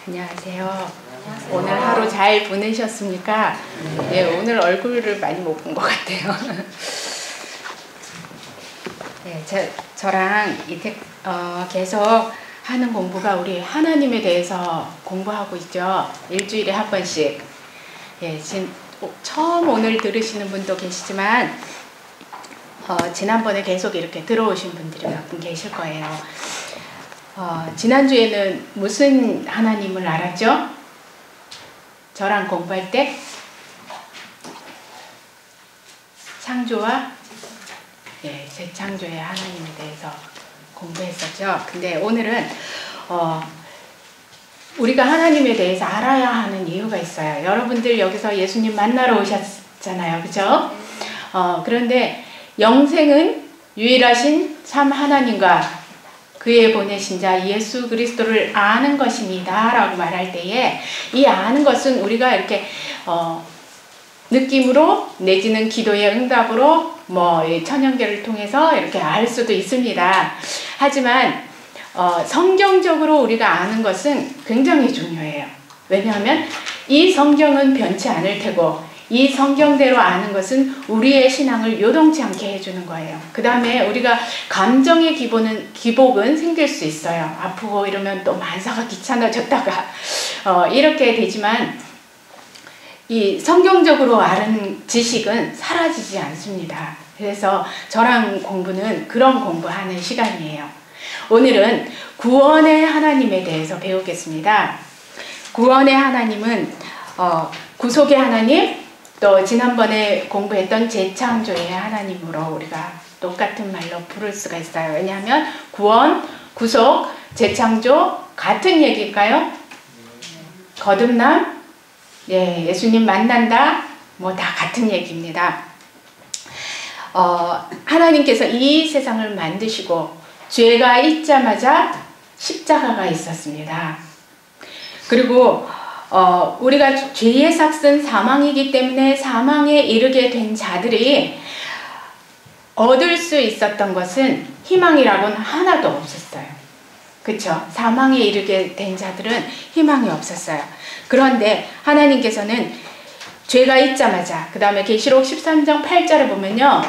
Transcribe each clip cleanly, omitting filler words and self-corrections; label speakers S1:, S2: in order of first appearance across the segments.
S1: 안녕하세요. 오늘 하루 잘 보내셨습니까? 네, 오늘 얼굴을 많이 못 본 것 같아요. 네, 저랑 계속 하는 공부가 우리 하나님에 대해서 공부하고 있죠. 일주일에 한 번씩. 예, 처음 오늘 들으시는 분도 계시지만 지난번에 계속 이렇게 들어오신 분들이 몇 분 계실 거예요. 지난주에는 무슨 하나님을 알았죠? 저랑 공부할 때 창조와 재창조의 하나님에 대해서 공부했었죠. 근데 오늘은 우리가 하나님에 대해서 알아야 하는 이유가 있어요. 여러분들 여기서 예수님 만나러 오셨잖아요. 그죠? 그런데 영생은 유일하신 참 하나님과 그의 보내신 자 예수 그리스도를 아는 것입니다 라고 말할 때에 이 아는 것은 우리가 이렇게 느낌으로 내지는 기도의 응답으로 천연계를 통해서 이렇게 알 수도 있습니다. 하지만 성경적으로 우리가 아는 것은 굉장히 중요해요. 왜냐하면 이 성경은 변치 않을 테고 이 성경대로 아는 것은 우리의 신앙을 요동치 않게 해주는 거예요. 그 다음에 우리가 감정의 기복은 생길 수 있어요. 아프고 이러면 또 만사가 귀찮아졌다가 이렇게 되지만 이 성경적으로 아는 지식은 사라지지 않습니다. 그래서 저랑 공부는 그런 공부하는 시간이에요. 오늘은 구원의 하나님에 대해서 배우겠습니다. 구원의 하나님은 구속의 하나님, 또 지난번에 공부했던 재창조의 하나님으로 우리가 똑같은 말로 부를 수가 있어요. 왜냐하면 구원, 구속, 재창조 같은 얘기일까요? 거듭남, 예수님 만난다, 다 같은 얘기입니다. 하나님께서 이 세상을 만드시고 죄가 있자마자 십자가가 있었습니다. 그리고 우리가 죄의 삭은 사망이기 때문에 사망에 이르게 된 자들이 얻을 수 있었던 것은 희망이라고는 하나도 없었어요. 그렇죠? 사망에 이르게 된 자들은 희망이 없었어요. 그런데 하나님께서는 죄가 있자마자 그 다음에 계시록 13장 8절에 보면요.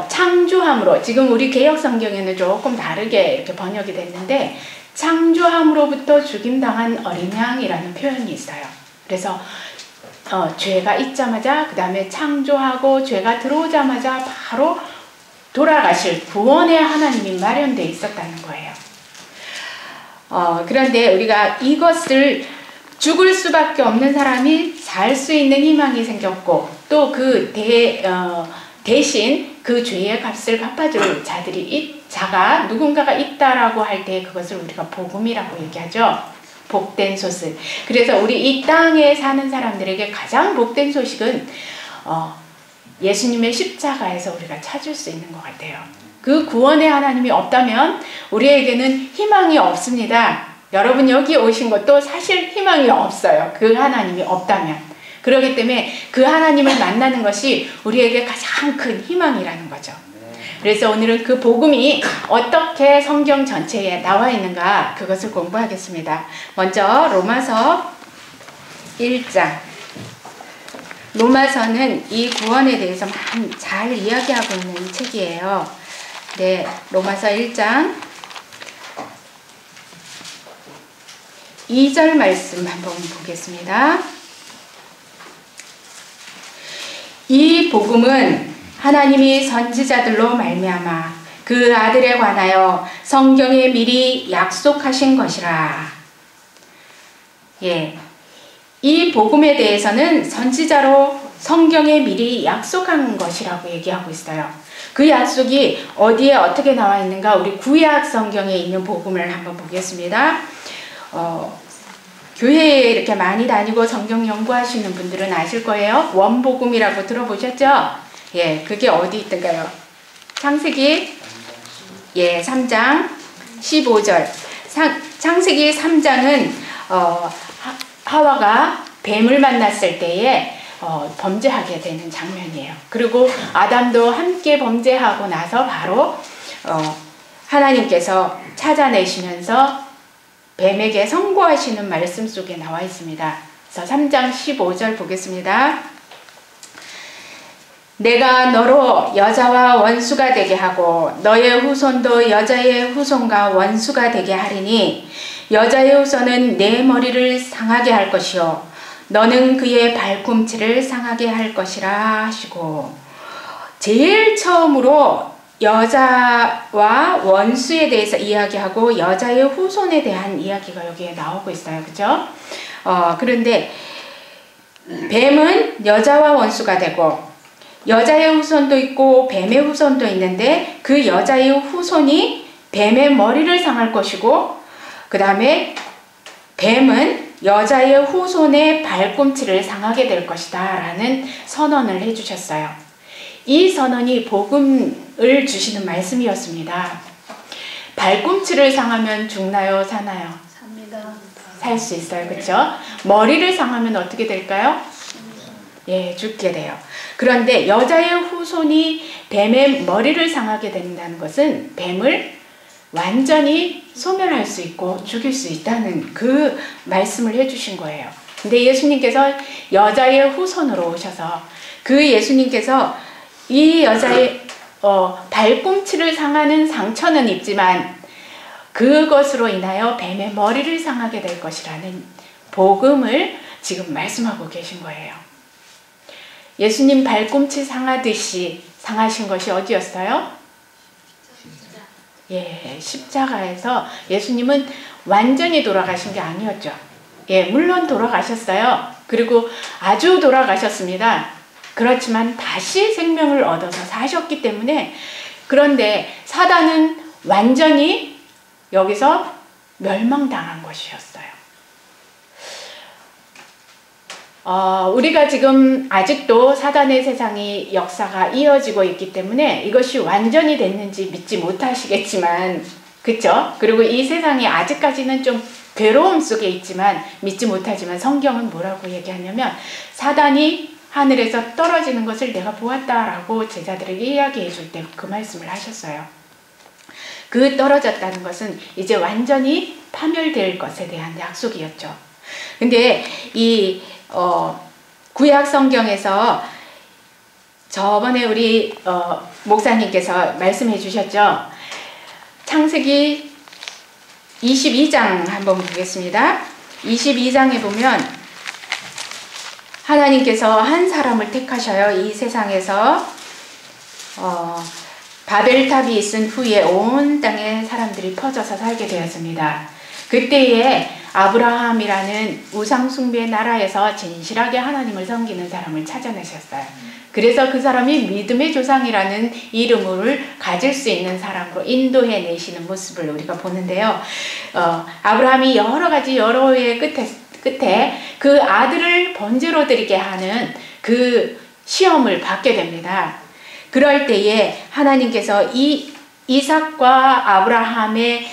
S1: 창조함으로 지금 우리 개역성경에는 조금 다르게 이렇게 번역이 됐는데 창조함으로부터 죽임당한 어린 양이라는 표현이 있어요. 그래서 죄가 있자마자 그 다음에 창조하고 죄가 들어오자마자 바로 돌아가실 구원의 하나님이 마련되어 있었다는 거예요. 그런데 우리가 이것을 죽을 수밖에 없는 사람이 살 수 있는 희망이 생겼고 또 그 대신 그 죄의 값을 갚아줄 자가 누군가가 있다라고 할 때 그것을 우리가 복음이라고 얘기하죠. 복된 소식. 그래서 우리 이 땅에 사는 사람들에게 가장 복된 소식은 예수님의 십자가에서 우리가 찾을 수 있는 것 같아요. 그 구원의 하나님이 없다면 우리에게는 희망이 없습니다. 여러분 여기 오신 것도 사실 희망이 없어요. 그 하나님이 없다면. 그렇기 때문에 그 하나님을 만나는 것이 우리에게 가장 큰 희망이라는 거죠. 그래서 오늘은 그 복음이 어떻게 성경 전체에 나와 있는가 그것을 공부하겠습니다. 먼저 로마서 1장. 로마서는 이 구원에 대해서 잘 이야기하고 있는 책이에요. 네, 로마서 1장 2절 말씀 한번 보겠습니다. 이 복음은 하나님이 선지자들로 말미암아 그 아들에 관하여 성경에 미리 약속하신 것이라. 이 복음에 대해서는 선지자로 성경에 미리 약속한 것이라고 얘기하고 있어요. 그 약속이 어디에 어떻게 나와 있는가 우리 구약 성경에 있는 복음을 한번 보겠습니다. 교회에 이렇게 많이 다니고 성경 연구하시는 분들은 아실 거예요. 원복음이라고 들어보셨죠? 그게 어디 있던가요? 창세기 3장 15절. 창세기 3장은 하와가 뱀을 만났을 때에 범죄하게 되는 장면이에요. 그리고 아담도 함께 범죄하고 나서 바로 하나님께서 찾아내시면서 뱀에게 선고하시는 말씀 속에 나와 있습니다. 그래서 3장 15절 보겠습니다. 내가 너로 여자와 원수가 되게 하고 너의 후손도 여자의 후손과 원수가 되게 하리니 여자의 후손은 내 머리를 상하게 할 것이요 너는 그의 발꿈치를 상하게 할 것이라 하시고, 제일 처음으로 여자와 원수에 대해서 이야기하고 여자의 후손에 대한 이야기가 여기에 나오고 있어요. 그죠? 그런데 뱀은 여자와 원수가 되고 여자의 후손도 있고 뱀의 후손도 있는데 그 여자의 후손이 뱀의 머리를 상할 것이고, 그 다음에 뱀은 여자의 후손의 발꿈치를 상하게 될 것이다 라는 선언을 해주셨어요. 이 선언이 복음을 주시는 말씀이었습니다. 발꿈치를 상하면 죽나요? 사나요?
S2: 삽니다.
S1: 살 수 있어요. 그렇죠? 머리를 상하면 어떻게 될까요? 예, 죽게 돼요. 그런데 여자의 후손이 뱀의 머리를 상하게 된다는 것은 뱀을 완전히 소멸할 수 있고 죽일 수 있다는 그 말씀을 해주신 거예요. 근데 예수님께서 여자의 후손으로 오셔서 그 예수님께서 이 여자의 발꿈치를 상하는 상처는 입지만 그것으로 인하여 뱀의 머리를 상하게 될 것이라는 복음을 지금 말씀하고 계신 거예요. 예수님 발꿈치 상하듯이 상하신 것이 어디였어요? 예, 십자가에서 예수님은 완전히 돌아가신 게 아니었죠. 예, 물론 돌아가셨어요. 그리고 아주 돌아가셨습니다. 그렇지만 다시 생명을 얻어서 사셨기 때문에, 그런데 사단은 완전히 여기서 멸망당한 것이었어요. 우리가 지금 아직도 사단의 세상이 역사가 이어지고 있기 때문에 이것이 완전히 됐는지 믿지 못하시겠지만, 그쵸? 그리고 이 세상이 아직까지는 좀 괴로움 속에 있지만 믿지 못하지만 성경은 뭐라고 얘기하냐면 사단이 하늘에서 떨어지는 것을 내가 보았다라고 제자들에게 이야기해 줄 때 그 말씀을 하셨어요. 그 떨어졌다는 것은 이제 완전히 파멸될 것에 대한 약속이었죠. 근데 이 구약 성경에서 저번에 우리 목사님께서 말씀해 주셨죠. 창세기 22장 한번 보겠습니다. 22장에 보면 하나님께서 한 사람을 택하셔요. 이 세상에서 바벨탑이 있은 후에 온 땅에 사람들이 퍼져서 살게 되었습니다. 그때에 아브라함이라는 우상숭배의 나라에서 진실하게 하나님을 섬기는 사람을 찾아내셨어요. 그래서 그 사람이 믿음의 조상이라는 이름을 가질 수 있는 사람으로 인도해 내시는 모습을 우리가 보는데요. 아브라함이 여러 가지 여러 해의 끝에 그 아들을 번제로 드리게 하는 그 시험을 받게 됩니다. 그럴 때에 하나님께서 이 이삭과 아브라함의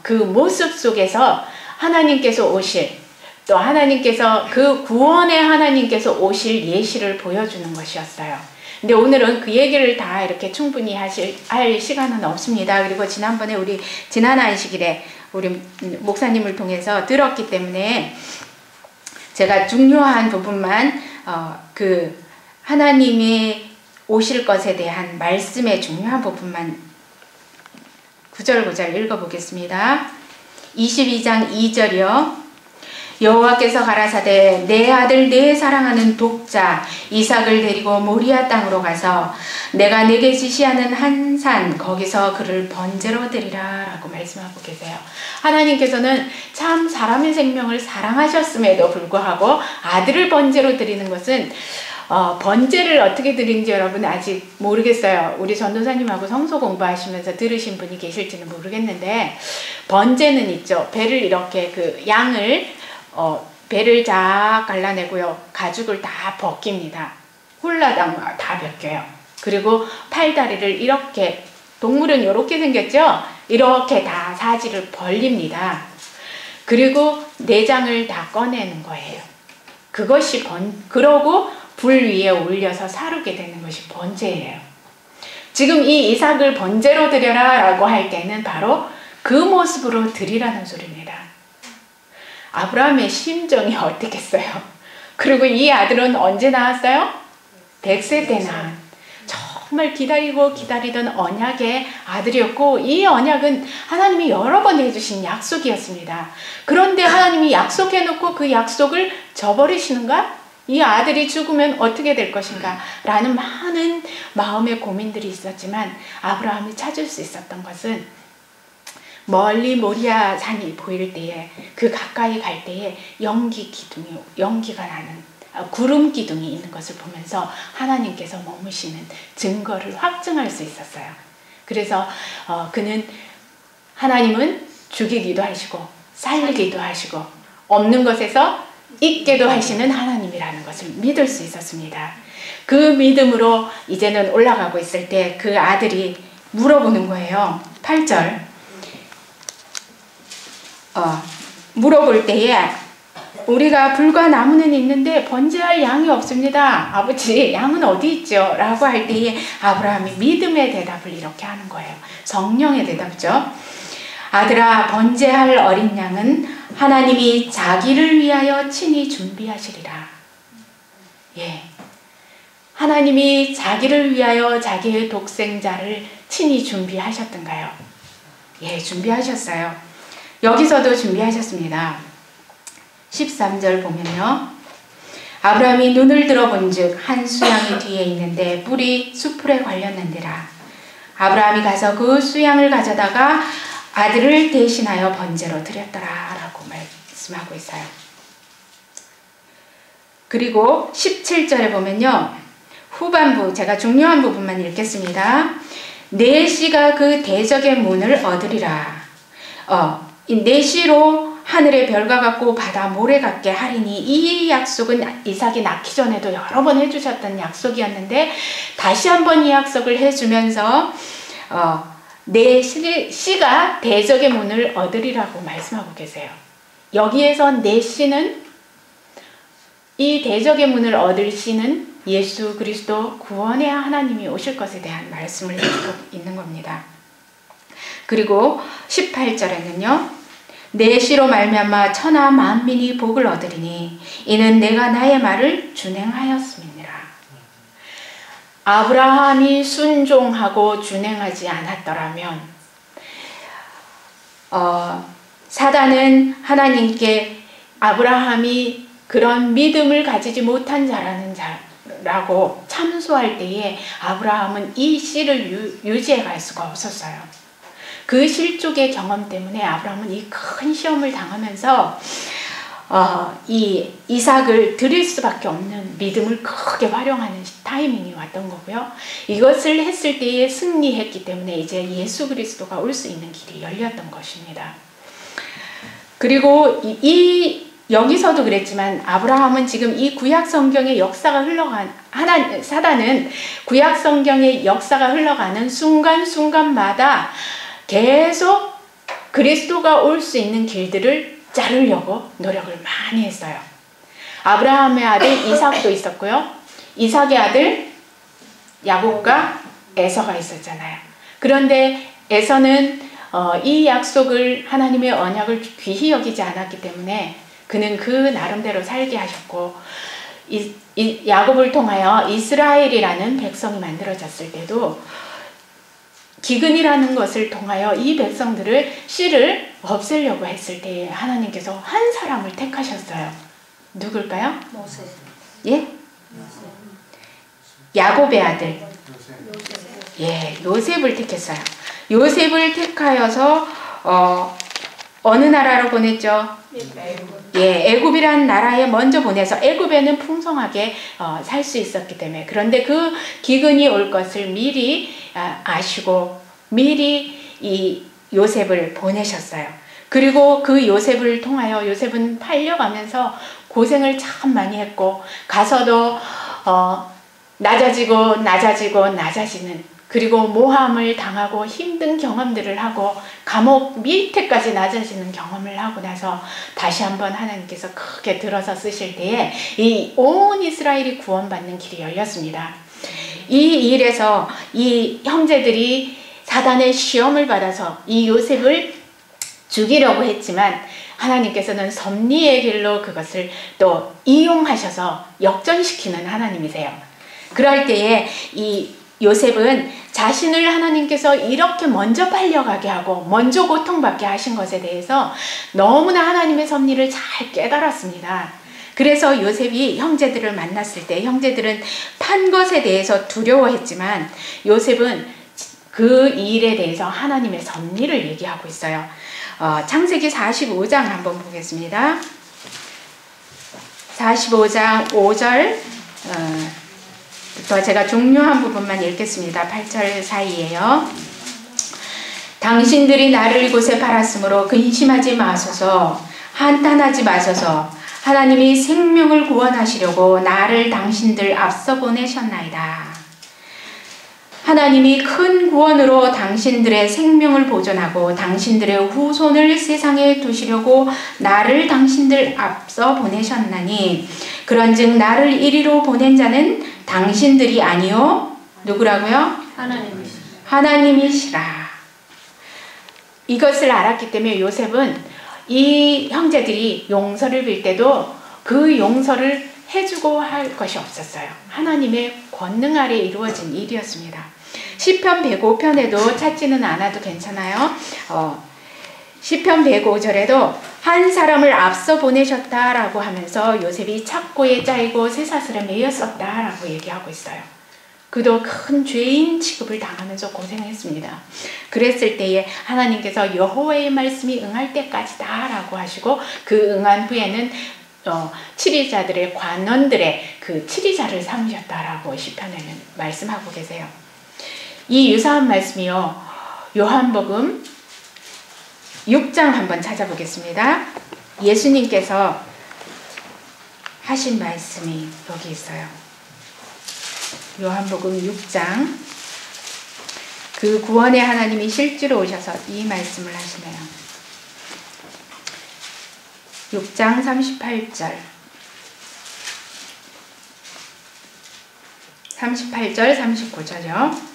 S1: 그 모습 속에서 하나님께서 오실, 또 하나님께서 그 구원의 하나님께서 오실 예시를 보여주는 것이었어요. 근데 오늘은 그 얘기를 다 이렇게 충분히 할 시간은 없습니다. 그리고 지난번에 우리 지난 안식일에 우리 목사님을 통해서 들었기 때문에 제가 중요한 부분만 그 하나님이 오실 것에 대한 말씀의 중요한 부분만 구절구절 읽어보겠습니다. 22장 2절이요. 여호와께서 가라사대 내 아들 내 사랑하는 독자 이삭을 데리고 모리아 땅으로 가서 내가 내게 지시하는 한 산 거기서 그를 번제로 드리라 라고 말씀하고 계세요. 하나님께서는 참 사람의 생명을 사랑하셨음에도 불구하고 아들을 번제로 드리는 것은 번제를 어떻게 드리는지 여러분 아직 모르겠어요. 우리 전도사님하고 성서 공부하시면서 들으신 분이 계실지는 모르겠는데, 번제는 있죠. 배를 이렇게 그 양을 배를 쫙 갈라내고요. 가죽을 다 벗깁니다. 홀라당 다 벗겨요. 그리고 팔다리를 이렇게, 동물은 이렇게 생겼죠? 이렇게 다 사지를 벌립니다. 그리고 내장을 다 꺼내는 거예요. 그것이 그러고 불 위에 올려서 사르게 되는 것이 번제예요. 지금 이 이삭을 번제로 드려라 라고 할 때는 바로 그 모습으로 드리라는 소리입니다. 아브라함의 심정이 어떻겠어요? 그리고 이 아들은 언제 나왔어요? 100세 때 낳은, 정말 기다리고 기다리던 언약의 아들이었고, 이 언약은 하나님이 여러 번 해주신 약속이었습니다. 그런데 하나님이 약속해놓고 그 약속을 저버리시는가? 이 아들이 죽으면 어떻게 될 것인가? 라는 많은 마음의 고민들이 있었지만, 아브라함이 찾을 수 있었던 것은 멀리 모리아 산이 보일 때에, 그 가까이 갈 때에 연기가 나는 구름 기둥이 있는 것을 보면서 하나님께서 머무시는 증거를 확증할 수 있었어요. 그래서 하나님은 죽이기도 하시고 살리기도 하시고 없는 것에서 있게도 하시는 하나님이라는 것을 믿을 수 있었습니다. 그 믿음으로 이제는 올라가고 있을 때 그 아들이 물어보는 거예요. 8절 물어볼 때에 우리가 불과 나무는 있는데 번제할 양이 없습니다. 아버지, 양은 어디 있죠? 라고 할 때에 아브라함이 믿음의 대답을 이렇게 하는 거예요. 성령의 대답이죠. 아들아, 번제할 어린 양은 하나님이 자기를 위하여 친히 준비하시리라. 예, 하나님이 자기를 위하여 자기의 독생자를 친히 준비하셨던가요? 예, 준비하셨어요. 여기서도 준비하셨습니다. 13절 보면요. 아브라함이 눈을 들어본즉 한 수양이 뒤에 있는데 뿔이 수풀에 걸렸는지라. 아브라함이 가서 그 수양을 가져다가 아들을 대신하여 번제로 드렸더라 라고 말씀하고 있어요. 그리고 17절에 보면요. 후반부, 제가 중요한 부분만 읽겠습니다. 내 씨가 그 대적의 문을 얻으리라. 내 씨로 하늘의 별과 같고 바다 모래 같게 하리니, 이 약속은 이삭이 낳기 전에도 여러 번 해주셨던 약속이었는데 다시 한번 이 약속을 해주면서 내 씨가 대적의 문을 얻으리라고 말씀하고 계세요. 여기에서 내 씨는, 이 대적의 문을 얻을 씨는 예수 그리스도 구원의 하나님이 오실 것에 대한 말씀을 해주고 있는 겁니다. 그리고 18절에는요. 내 씨로 말미암아 천하 만민이 복을 얻으리니 이는 내가 나의 말을 준행하였음이니라. 아브라함이 순종하고 준행하지 않았더라면 사단은 하나님께 아브라함이 그런 믿음을 가지지 못한 자라는 자라고 참소할 때에 아브라함은 이 씨를 유지해 갈 수가 없었어요. 그 실족의 경험 때문에 아브라함은 이 큰 시험을 당하면서 이 이삭을 드릴 수밖에 없는 믿음을 크게 활용하는 타이밍이 왔던 거고요. 이것을 했을 때에 승리했기 때문에 이제 예수 그리스도가 올 수 있는 길이 열렸던 것입니다. 그리고 여기서도 그랬지만 아브라함은 지금 이 구약 성경의 역사가 사단은 구약 성경의 역사가 흘러가는 순간순간마다 계속 그리스도가 올 수 있는 길들을 자르려고 노력을 많이 했어요. 아브라함의 아들 이삭도 있었고요. 이삭의 아들 야곱과 에서가 있었잖아요. 그런데 에서는 이 약속을, 하나님의 언약을 귀히 여기지 않았기 때문에 그는 그 나름대로 살게 하셨고, 야곱을 통하여 이스라엘이라는 백성이 만들어졌을 때도 기근이라는 것을 통하여 이 백성들을 씨를 없애려고 했을 때 하나님께서 한 사람을 택하셨어요. 누굴까요?
S2: 모세.
S1: 예? 야곱의 아들. 예, 요셉을 택했어요. 요셉을 택하여서 어느 나라로 보냈죠? 예, 애굽이라는 나라에 먼저 보내서 애굽에는 풍성하게 살 수 있었기 때문에, 그런데 그 기근이 올 것을 미리 아시고 미리 이 요셉을 보내셨어요. 그리고 그 요셉을 통하여 요셉은 팔려가면서 고생을 참 많이 했고, 가서도 낮아지는, 그리고 모함을 당하고 힘든 경험들을 하고 감옥 밑에까지 낮아지는 경험을 하고 나서 다시 한번 하나님께서 크게 들어서 쓰실 때에 이 온 이스라엘이 구원받는 길이 열렸습니다. 이 일에서 이 형제들이 사단의 시험을 받아서 이 요셉을 죽이려고 했지만 하나님께서는 섭리의 길로 그것을 또 이용하셔서 역전시키는 하나님이세요. 그럴 때에 이 요셉은 자신을 하나님께서 이렇게 먼저 팔려가게 하고 먼저 고통받게 하신 것에 대해서 너무나 하나님의 섭리를 잘 깨달았습니다. 그래서 요셉이 형제들을 만났을 때 형제들은 판 것에 대해서 두려워했지만 요셉은 그 일에 대해서 하나님의 섭리를 얘기하고 있어요. 창세기 45장 한번 보겠습니다. 45장 5절 부터 제가 중요한 부분만 읽겠습니다. 8절 사이에요. 당신들이 나를 이곳에 팔았으므로 근심하지 마소서, 한탄하지 마소서. 하나님이 생명을 구원하시려고 나를 당신들 앞서 보내셨나이다. 하나님이 큰 구원으로 당신들의 생명을 보존하고 당신들의 후손을 세상에 두시려고 나를 당신들 앞서 보내셨나니 그런즉 나를 이리로 보낸 자는 당신들이 아니요 누구라고요? 하나님이시라. 이것을 알았기 때문에 요셉은 이 형제들이 용서를 빌 때도 그 용서를 해주고 할 것이 없었어요. 하나님의 권능 아래 이루어진 일이었습니다. 시편 105편에도 찾지는 않아도 괜찮아요. 시편 105절에도 한 사람을 앞서 보내셨다라고 하면서 요셉이 착고에 짜이고 쇠사슬에 매였었다라고 얘기하고 있어요. 그도 큰 죄인 취급을 당하면서 고생했습니다. 그랬을 때에 하나님께서 여호와의 말씀이 응할 때까지다라고 하시고 그 응한 후에는 치리자들의 관원들의 그 치리자를 삼으셨다라고 시편에는 말씀하고 계세요. 이 유사한 말씀이요. 요한복음 6장 한번 찾아보겠습니다. 예수님께서 하신 말씀이 여기 있어요. 요한복음 6장 그 구원의 하나님이 실제로 오셔서 이 말씀을 하시네요. 6장 38절 39절요.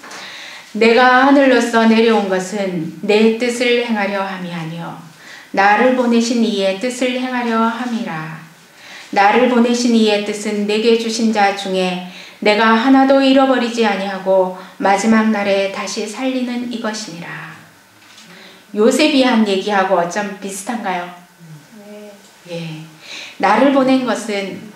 S1: 내가 하늘로서 내려온 것은 내 뜻을 행하려 함이 아니요 나를 보내신 이의 뜻을 행하려 함이라. 나를 보내신 이의 뜻은 내게 주신 자 중에 내가 하나도 잃어버리지 아니하고 마지막 날에 다시 살리는 이것이니라. 요셉이 한 얘기하고 어쩜 비슷한가요? 예. 나를 보낸 것은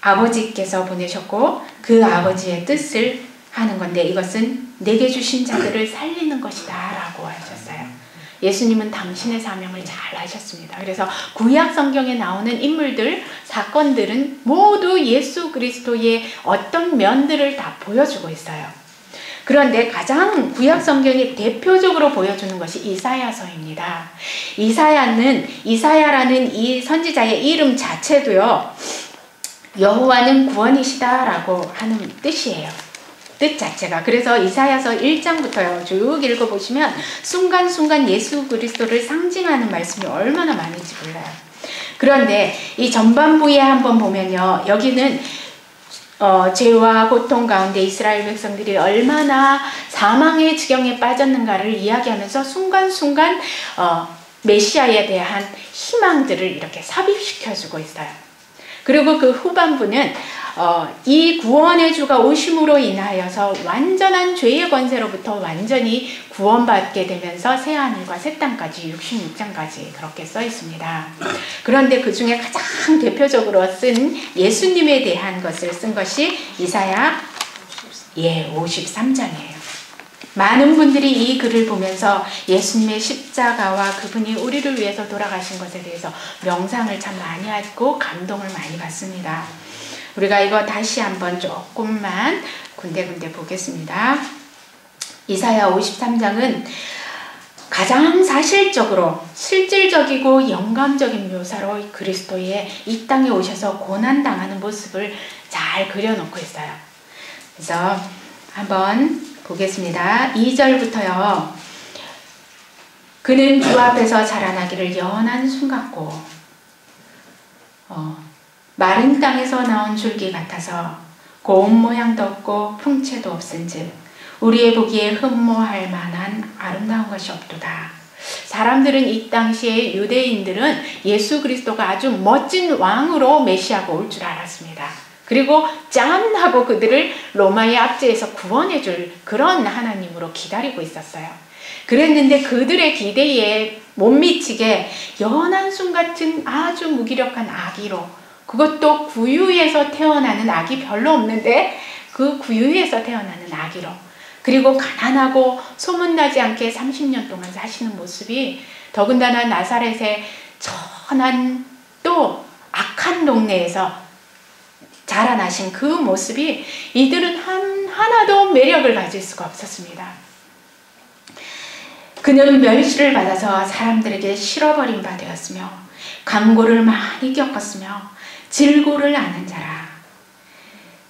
S1: 아버지께서 보내셨고 그 아버지의 뜻을 하는 건데 이것은 내게 주신 자들을 살리는 것이다 라고 하셨어요. 예수님은 당신의 사명을 잘 하셨습니다. 그래서 구약 성경에 나오는 인물들, 사건들은 모두 예수 그리스도의 어떤 면들을 다 보여주고 있어요. 그런데 가장 구약 성경이 대표적으로 보여주는 것이 이사야서입니다. 이사야라는 이 선지자의 이름 자체도요. 여호와는 구원이시다라고 하는 뜻이에요. 뜻 자체가. 그래서 이사야서 1장부터요. 쭉 읽어보시면 순간순간 예수 그리스도를 상징하는 말씀이 얼마나 많은지 몰라요. 그런데 이 전반부에 한번 보면요. 여기는 죄와 고통 가운데 이스라엘 백성들이 얼마나 사망의 지경에 빠졌는가를 이야기하면서 순간순간 메시아에 대한 희망들을 이렇게 삽입시켜주고 있어요. 그리고 그 후반부는 이 구원의 주가 오심으로 인하여서 완전한 죄의 권세로부터 완전히 구원받게 되면서 새하늘과 새 땅까지 66장까지 그렇게 써 있습니다. 그런데 그 중에 가장 대표적으로 쓴 예수님에 대한 것을 쓴 것이 이사야 53장이에요. 많은 분들이 이 글을 보면서 예수님의 십자가와 그분이 우리를 위해서 돌아가신 것에 대해서 명상을 참 많이 하고 감동을 많이 받습니다. 우리가 이거 다시 한번 조금만 군데군데 보겠습니다. 이사야 53장은 가장 사실적으로 실질적이고 영감적인 묘사로 그리스도의 이 땅에 오셔서 고난당하는 모습을 잘 그려놓고 있어요. 그래서 한번 보겠습니다. 2절부터요. 그는 주 앞에서 자라나기를 연한 순 같고 마른 땅에서 나온 줄기 같아서 고운 모양도 없고 풍채도 없은즉 우리의 보기에 흠모할 만한 아름다운 것이 없도다. 사람들은 이 당시에 유대인들은 예수 그리스도가 아주 멋진 왕으로 메시아가 올 줄 알았습니다. 그리고 짠 하고 그들을 로마의 압제에서 구원해 줄 그런 하나님으로 기다리고 있었어요. 그랬는데 그들의 기대에 못 미치게 연한순 같은 아주 무기력한 아기로, 그것도 구유에서 태어나는 아기 별로 없는데 그 구유에서 태어나는 아기로, 그리고 가난하고 소문나지 않게 30년 동안 사시는 모습이, 더군다나 나사렛의 천한 또 악한 동네에서 자라나신 그 모습이 이들은 하나도 매력을 가질 수가 없었습니다. 그는 멸시를 받아서 사람들에게 실어버린 바 되었으며 강고를 많이 겪었으며 질고를 아는 자라.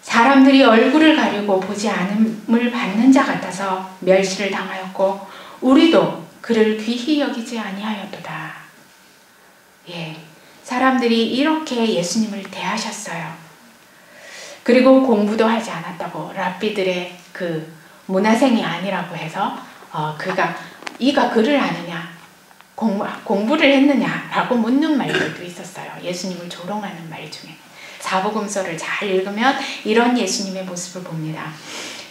S1: 사람들이 얼굴을 가리고 보지 않음을 받는 자 같아서 멸시를 당하였고 우리도 그를 귀히 여기지 아니하였도다. 예, 사람들이 이렇게 예수님을 대하셨어요. 그리고 공부도 하지 않았다고, 랍비들의 그 문화생이 아니라고 해서 이가 글을 아느냐, 공부를 했느냐라고 묻는 말들도 있었어요. 예수님을 조롱하는 말 중에. 사복음서를 잘 읽으면 이런 예수님의 모습을 봅니다.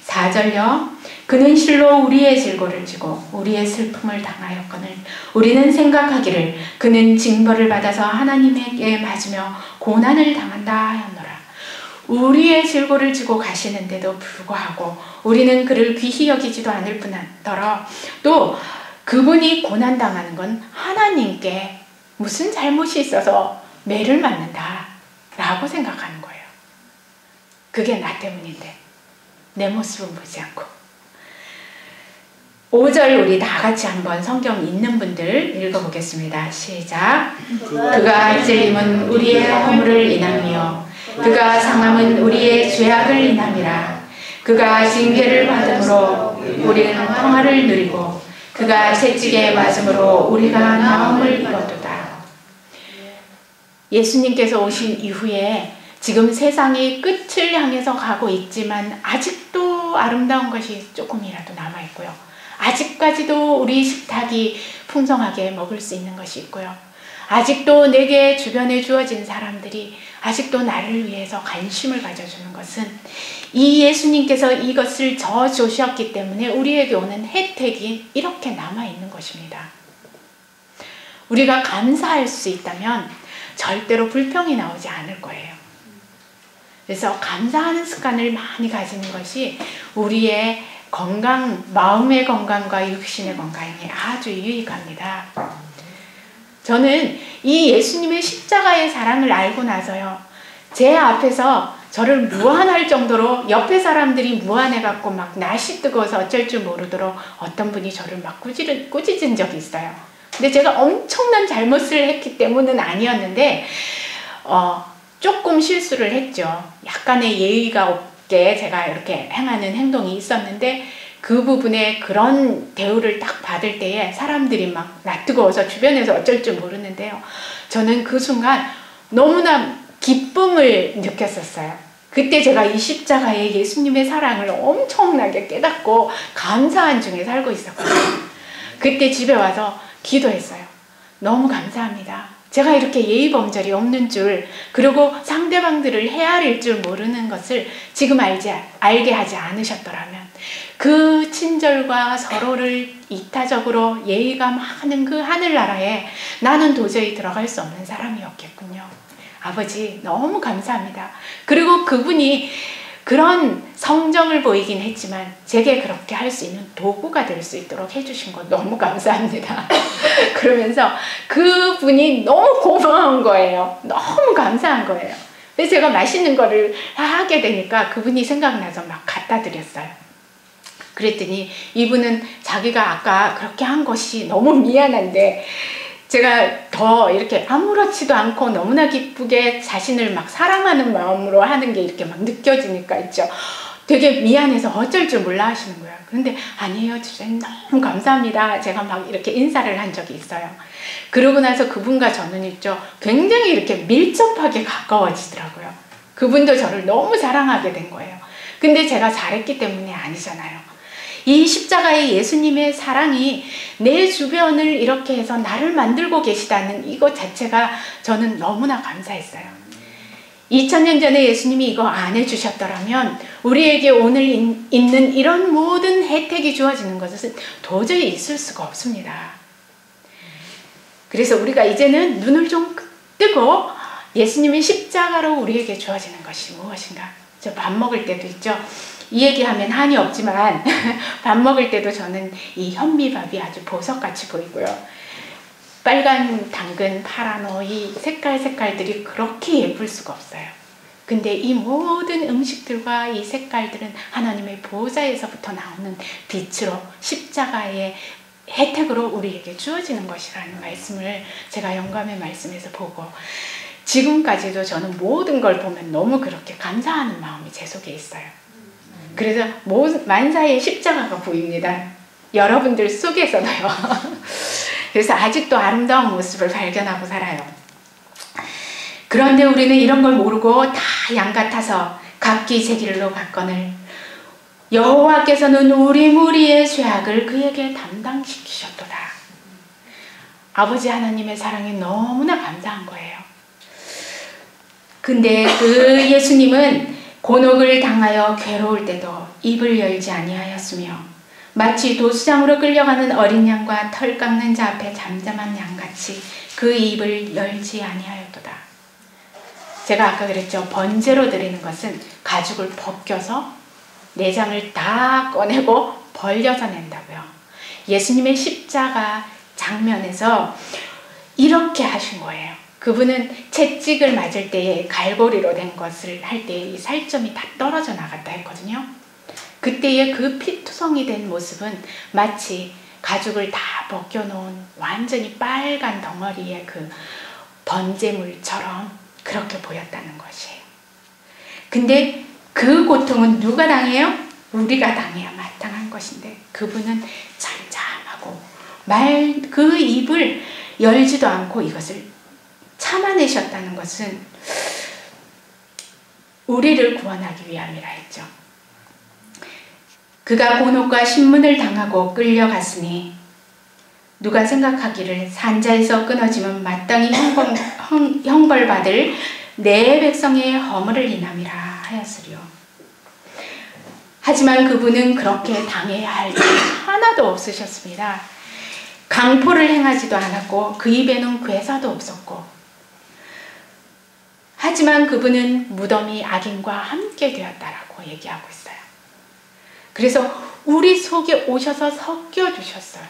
S1: 4절요. 그는 실로 우리의 질고를 지고 우리의 슬픔을 당하였거늘 우리는 생각하기를 그는 징벌을 받아서 하나님에게 맞으며 고난을 당한다 하였노라. 우리의 질고를 지고 가시는데도 불구하고 우리는 그를 귀히 여기지도 않을 뿐더러 또 그분이 고난당하는 건 하나님께 무슨 잘못이 있어서 매를 맞는다 라고 생각하는 거예요. 그게 나 때문인데 내 모습은 보지 않고. 5절 우리 다 같이 한번 성경 있는 분들 읽어보겠습니다. 시작. 그가 찔림은 우리의 허물을 인함이요 그가 상함은 우리의 죄악을 인함이라. 그가 징계를 받음으로 우리는 평화를 누리고 그가 채찍에 맞음으로 우리가 나음을 입었도다. 예수님께서 오신 이후에 지금 세상이 끝을 향해서 가고 있지만 아직도 아름다운 것이 조금이라도 남아있고요. 아직까지도 우리 식탁이 풍성하게 먹을 수 있는 것이 있고요. 아직도 내게 주변에 주어진 사람들이 아직도 나를 위해서 관심을 가져주는 것은 이 예수님께서 이것을 저주셨기 때문에 우리에게 오는 혜택이 이렇게 남아있는 것입니다. 우리가 감사할 수 있다면 절대로 불평이 나오지 않을 거예요. 그래서 감사하는 습관을 많이 가지는 것이 우리의 건강, 마음의 건강과 육신의 건강에 아주 유익합니다. 저는 이 예수님의 십자가의 사랑을 알고 나서요, 제 앞에서 저를 무안할 정도로 옆에 사람들이 무안해갖고 막 날씨 뜨거워서 어쩔 줄 모르도록 어떤 분이 저를 막 꾸짖은 적이 있어요. 근데 제가 엄청난 잘못을 했기 때문은 아니었는데 조금 실수를 했죠. 약간의 예의가 없게 제가 이렇게 행하는 행동이 있었는데 그 부분에 그런 대우를 딱 받을 때에 사람들이 막 낯뜨거워서 주변에서 어쩔 줄 모르는데요. 저는 그 순간 너무나 기쁨을 느꼈었어요. 그때 제가 이 십자가의 예수님의 사랑을 엄청나게 깨닫고 감사한 중에 살고 있었거든요. 그때 집에 와서 기도했어요. 너무 감사합니다. 제가 이렇게 예의범절이 없는 줄, 그리고 상대방들을 헤아릴 줄 모르는 것을 지금 알게 하지 않으셨더라면 그 친절과 서로를 이타적으로 예의가 많은 그 하늘나라에 나는 도저히 들어갈 수 없는 사람이었겠군요. 아버지 너무 감사합니다. 그리고 그분이 그런 성정을 보이긴 했지만 제게 그렇게 할 수 있는 도구가 될 수 있도록 해주신 거 너무 감사합니다. 그러면서 그분이 너무 고마운 거예요. 너무 감사한 거예요. 그래서 제가 맛있는 거를 하게 되니까 그분이 생각나서 막 갖다 드렸어요. 그랬더니 이분은 자기가 아까 그렇게 한 것이 너무 미안한데 제가 더 이렇게 아무렇지도 않고 너무나 기쁘게 자신을 막 사랑하는 마음으로 하는 게 이렇게 막 느껴지니까 있죠. 되게 미안해서 어쩔 줄 몰라 하시는 거예요. 그런데 아니에요, 주님 너무 감사합니다. 제가 막 이렇게 인사를 한 적이 있어요. 그러고 나서 그분과 저는 있죠, 굉장히 이렇게 밀접하게 가까워지더라고요. 그분도 저를 너무 사랑하게 된 거예요. 근데 제가 잘했기 때문에 아니잖아요. 이 십자가의 예수님의 사랑이 내 주변을 이렇게 해서 나를 만들고 계시다는 이것 자체가 저는 너무나 감사했어요. 2000년 전에 예수님이 이거 안 해주셨더라면 우리에게 오늘 있는 이런 모든 혜택이 주어지는 것은 도저히 있을 수가 없습니다. 그래서 우리가 이제는 눈을 좀 뜨고 예수님의 십자가로 우리에게 주어지는 것이 무엇인가. 저 밥 먹을 때도 있죠. 이 얘기하면 한이 없지만 밥 먹을 때도 저는 이 현미밥이 아주 보석같이 보이고요. 빨간 당근, 파란 오이, 색깔들이 그렇게 예쁠 수가 없어요. 근데 이 모든 음식들과 이 색깔들은 하나님의 보좌에서부터 나오는 빛으로 십자가의 혜택으로 우리에게 주어지는 것이라는 말씀을 제가 영감의 말씀에서 보고 지금까지도 저는 모든 걸 보면 너무 그렇게 감사하는 마음이 제 속에 있어요. 그래서 만사의 십자가가 보입니다. 여러분들 속에서도요. 그래서 아직도 아름다운 모습을 발견하고 살아요. 그런데 우리는 이런 걸 모르고 다 양 같아서 각기 제 길로 갔거늘 여호와께서는 우리 무리의 죄악을 그에게 담당시키셨도다. 아버지 하나님의 사랑이 너무나 감사한 거예요. 근데 그 예수님은 곤혹을 당하여 괴로울 때도 입을 열지 아니하였으며 마치 도수장으로 끌려가는 어린 양과 털 깎는 자 앞에 잠잠한 양같이 그 입을 열지 아니하였도다. 제가 아까 그랬죠. 번제로 드리는 것은 가죽을 벗겨서 내장을 다 꺼내고 벌려서 낸다고요. 예수님의 십자가 장면에서 이렇게 하신 거예요. 그분은 채찍을 맞을 때에 갈고리로 된 것을 할 때 이 살점이 다 떨어져 나갔다 했거든요. 그때의 그 피투성이 된 모습은 마치 가죽을 다 벗겨놓은 완전히 빨간 덩어리의 그 번제물처럼 그렇게 보였다는 것이에요. 근데 그 고통은 누가 당해요? 우리가 당해야 마땅한 것인데 그분은 잠잠하고 그 입을 열지도 않고 이것을 참아내셨다는 것은 우리를 구원하기 위함이라 했죠. 그가 곤혹과 신문을 당하고 끌려갔으니 누가 생각하기를 산자에서 끊어지면 마땅히 형벌받을 내 백성의 허물을 인함이라 하였으리요. 하지만 그분은 그렇게 당해야 할 일이 하나도 없으셨습니다. 강포를 행하지도 않았고 그 입에는 괴사도 없었고 하지만 그분은 무덤이 악인과 함께 되었다라고 얘기하고 있어요. 그래서 우리 속에 오셔서 섞여주셨어요.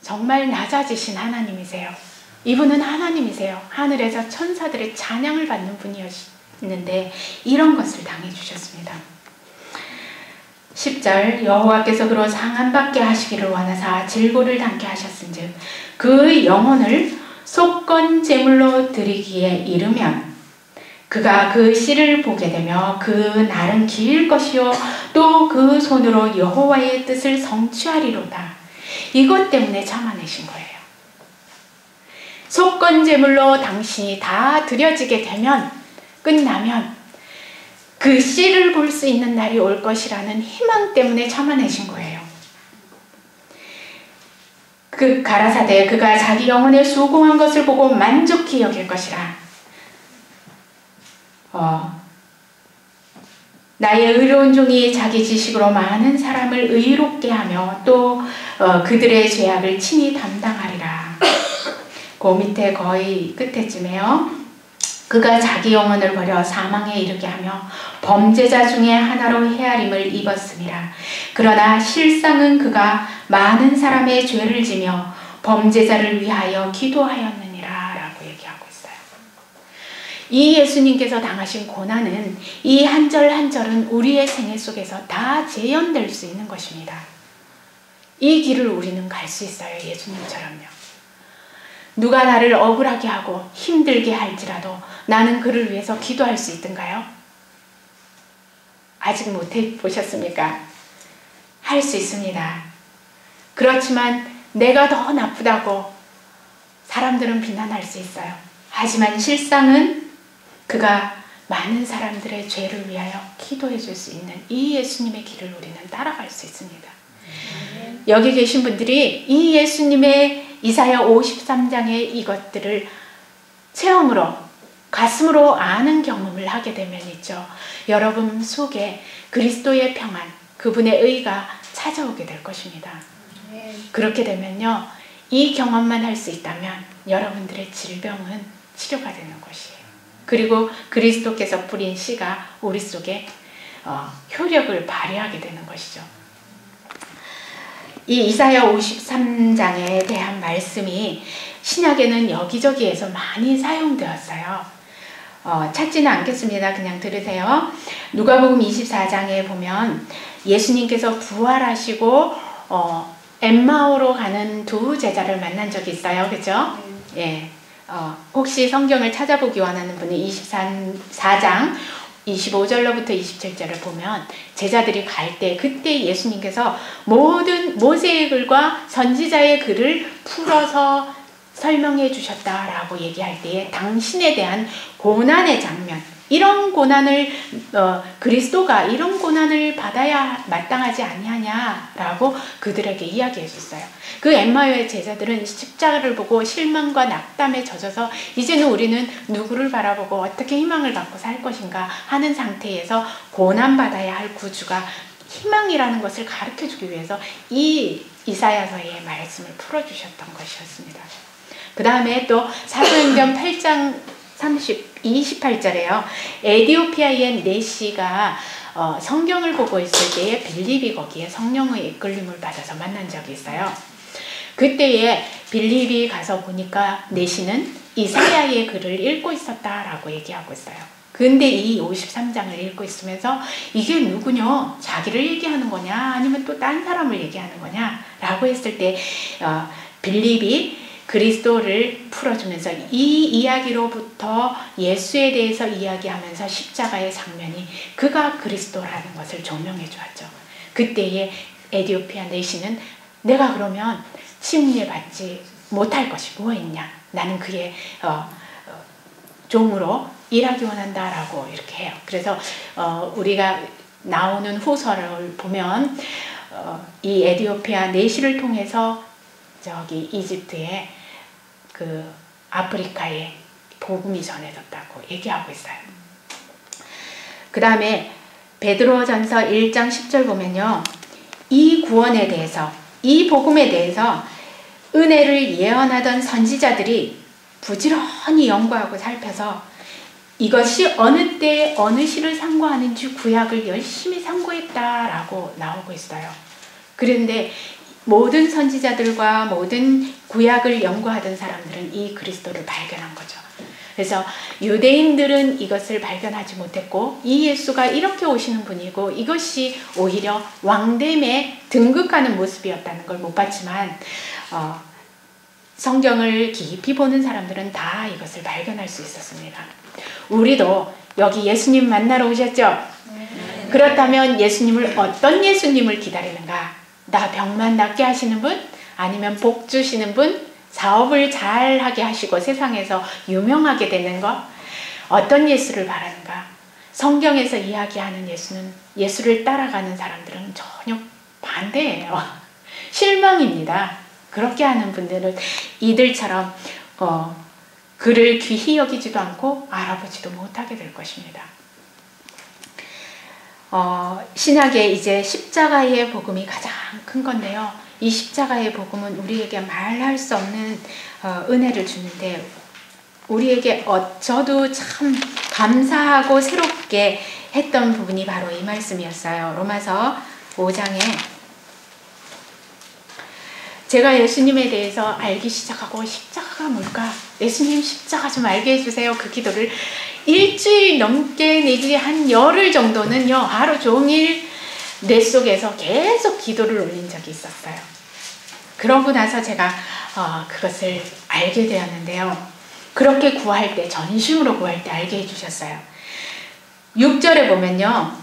S1: 정말 낮아지신 하나님이세요. 이분은 하나님이세요. 하늘에서 천사들의 찬양을 받는 분이었는데 이런 것을 당해주셨습니다. 10절 여호와께서 그로 상함받게 하시기를 원하사 질고를 당케 하셨은즉 그 영혼을 속건 제물로 드리기에 이르면 그가 그 씨를 보게 되며 그 날은 길 것이요 또 그 손으로 여호와의 뜻을 성취하리로다. 이것 때문에 참아내신 거예요. 속건 제물로 당신이 다 드려지게 되면 끝나면 그 씨를 볼 수 있는 날이 올 것이라는 희망 때문에 참아내신 거예요. 그 가라사대 그가 자기 영혼에 수고한 것을 보고 만족히 여길 것이라. 나의 의로운 종이 자기 지식으로 많은 사람을 의롭게 하며 또 그들의 죄악을 친히 담당하리라. 그 밑에 거의 끝에쯤에요. 그가 자기 영혼을 버려 사망에 이르게 하며 범죄자 중에 하나로 헤아림을 입었음이라. 그러나 실상은 그가 많은 사람의 죄를 지며 범죄자를 위하여 기도하였느니라 라고 얘기하고 있어요. 이 예수님께서 당하신 고난은 이 한 절 한 절은 우리의 생애 속에서 다 재현될 수 있는 것입니다. 이 길을 우리는 갈 수 있어요. 예수님처럼요. 누가 나를 억울하게 하고 힘들게 할지라도 나는 그를 위해서 기도할 수 있던가요? 아직 못 해보셨습니까? 할 수 있습니다. 그렇지만 내가 더 나쁘다고 사람들은 비난할 수 있어요. 하지만 실상은 그가 많은 사람들의 죄를 위하여 기도해 줄 수 있는 이 예수님의 길을 우리는 따라갈 수 있습니다. 여기 계신 분들이 이 예수님의 이사야 53장의 이것들을 체험으로 가슴으로 아는 경험을 하게 되면 있죠. 여러분 속에 그리스도의 평안, 그분의 의가 찾아오게 될 것입니다. 그렇게 되면요, 이 경험만 할 수 있다면 여러분들의 질병은 치료가 되는 것이에요. 그리고 그리스도께서 뿌린 씨가 우리 속에 효력을 발휘하게 되는 것이죠. 이 이사야 53장에 대한 말씀이 신약에는 여기저기에서 많이 사용되었어요. 찾지는 않겠습니다. 그냥 들으세요. 누가복음 24장에 보면 예수님께서 부활하시고 엠마오로 가는 두 제자를 만난 적이 있어요. 그죠? 예. 혹시 성경을 찾아보기 원하는 분은 24장 25절로부터 27절을 보면 제자들이 갈 때 그때 예수님께서 모든 모세의 글과 선지자의 글을 풀어서 설명해 주셨다라고 얘기할 때에 당신에 대한 고난의 장면, 이런 고난을 그리스도가 이런 고난을 받아야 마땅하지 아니하냐라고 그들에게 이야기해 줬어요. 그 엠마오의 제자들은 십자가를 보고 실망과 낙담에 젖어서 이제는 우리는 누구를 바라보고 어떻게 희망을 갖고 살 것인가 하는 상태에서 고난받아야 할 구주가 희망이라는 것을 가르쳐주기 위해서 이 이사야서의 말씀을 풀어주셨던 것이었습니다. 그 다음에 또 사도행전 8장 28절에요. 에디오피아의 네시가 성경을 보고 있을 때에 빌립이 거기에 성령의 이끌림을 받아서 만난 적이 있어요. 그때에 빌립이 가서 보니까 네시는 이사야의 글을 읽고 있었다라고 얘기하고 있어요. 근데 이 53장을 읽고 있으면서 이게 누구냐? 자기를 얘기하는 거냐? 아니면 또 딴 사람을 얘기하는 거냐? 라고 했을 때 빌립이 그리스도를 풀어주면서 이 이야기로부터 예수에 대해서 이야기하면서 십자가의 장면이 그가 그리스도라는 것을 조명해 주었죠. 그때에 에디오피아 네시는 내가 그러면 침례 받지 못할 것이 뭐 있냐? 나는 그의 종으로 일하기 원한다라고 이렇게 해요. 그래서 우리가 나오는 후서를 보면 이 에디오피아 네시를 통해서 저기 이집트에 그 아프리카에 복음이 전해졌다고 얘기하고 있어요. 그 다음에 베드로전서 1장 10절 보면요, 이 구원에 대해서, 이 복음에 대해서 은혜를 예언하던 선지자들이 부지런히 연구하고 살펴서 이것이 어느 때 어느 시를 상고하는지 구약을 열심히 상고했다라고 나오고 있어요. 그런데 모든 선지자들과 모든 구약을 연구하던 사람들은 이 그리스도를 발견한 거죠. 그래서 유대인들은 이것을 발견하지 못했고 이 예수가 이렇게 오시는 분이고 이것이 오히려 왕됨에 등극하는 모습이었다는 걸 못 봤지만 성경을 깊이 보는 사람들은 다 이것을 발견할 수 있었습니다. 우리도 여기 예수님 만나러 오셨죠? 그렇다면 예수님을 어떤 예수님을 기다리는가? 나 병만 낫게 하시는 분? 아니면 복 주시는 분? 사업을 잘하게 하시고 세상에서 유명하게 되는 것? 어떤 예수를 바라는가? 성경에서 이야기하는 예수는, 예수를 따라가는 사람들은 전혀 반대예요. 실망입니다. 그렇게 하는 분들은 이들처럼 그를 귀히 여기지도 않고 알아보지도 못하게 될 것입니다. 신약에 이제 십자가의 복음이 가장 큰 건데요. 이 십자가의 복음은 우리에게 말할 수 없는 은혜를 주는데 우리에게 저도 참 감사하고 새롭게 했던 부분이 바로 이 말씀이었어요. 로마서 5장에 제가 예수님에 대해서 알기 시작하고 십자가가 뭘까? 예수님 십자가 좀 알게 해주세요. 그 기도를 일주일 넘게 내지 한 열흘 정도는요, 하루 종일 내 속에서 계속 기도를 올린 적이 있었어요. 그러고 나서 제가 그것을 알게 되었는데요. 그렇게 구할 때, 전심으로 구할 때 알게 해주셨어요. 6절에 보면요,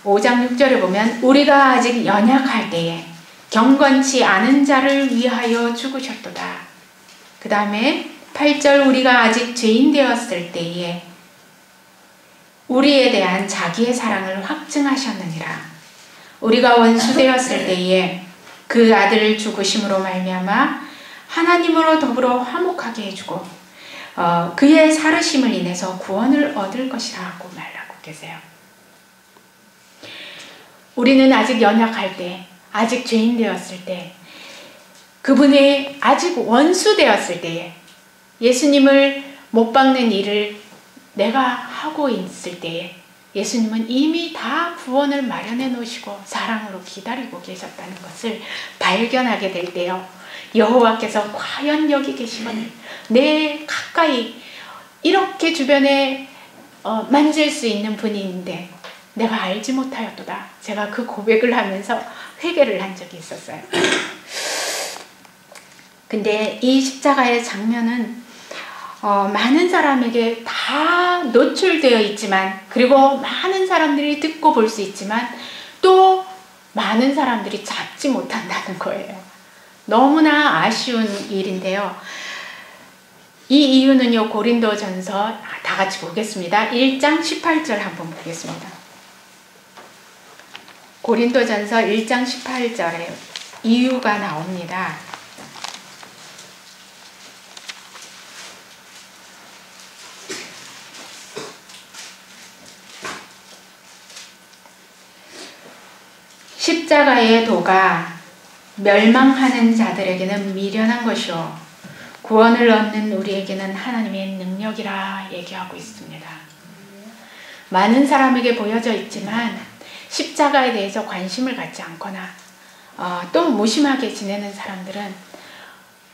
S1: 5장 6절에 보면 우리가 아직 연약할 때에 경건치 않은 자를 위하여 죽으셨도다. 그 다음에 8절 우리가 아직 죄인 되었을 때에 우리에 대한 자기의 사랑을 확증하셨느니라. 우리가 원수되었을 때에 그 아들을 죽으심으로 말미암아 하나님으로 더불어 화목하게 해주고 그의 살으심을 인해서 구원을 얻을 것이라고 말하고 계세요. 우리는 아직 연약할 때, 아직 죄인 되었을 때, 그분이 아직 원수 되었을 때에 예수님을 못 박는 일을 내가 하고 있을 때에 예수님은 이미 다 구원을 마련해 놓으시고 사랑으로 기다리고 계셨다는 것을 발견하게 될 때요, 여호와께서 과연 여기 계시거늘 내 가까이 이렇게 주변에 만질 수 있는 분이 있는데 내가 알지 못하였도다. 제가 그 고백을 하면서 회개를 한 적이 있었어요. 근데 이 십자가의 장면은 많은 사람에게 다 노출되어 있지만, 그리고 많은 사람들이 듣고 볼 수 있지만 또 많은 사람들이 잡지 못한다는 거예요. 너무나 아쉬운 일인데요. 이 이유는요, 고린도전서 다 같이 보겠습니다. 1장 18절 한번 보겠습니다. 고린도전서 1장 18절에 이유가 나옵니다. 십자가의 도가 멸망하는 자들에게는 미련한 것이요 구원을 얻는 우리에게는 하나님의 능력이라 얘기하고 있습니다. 많은 사람에게 보여져 있지만 십자가에 대해서 관심을 갖지 않거나 또 무심하게 지내는 사람들은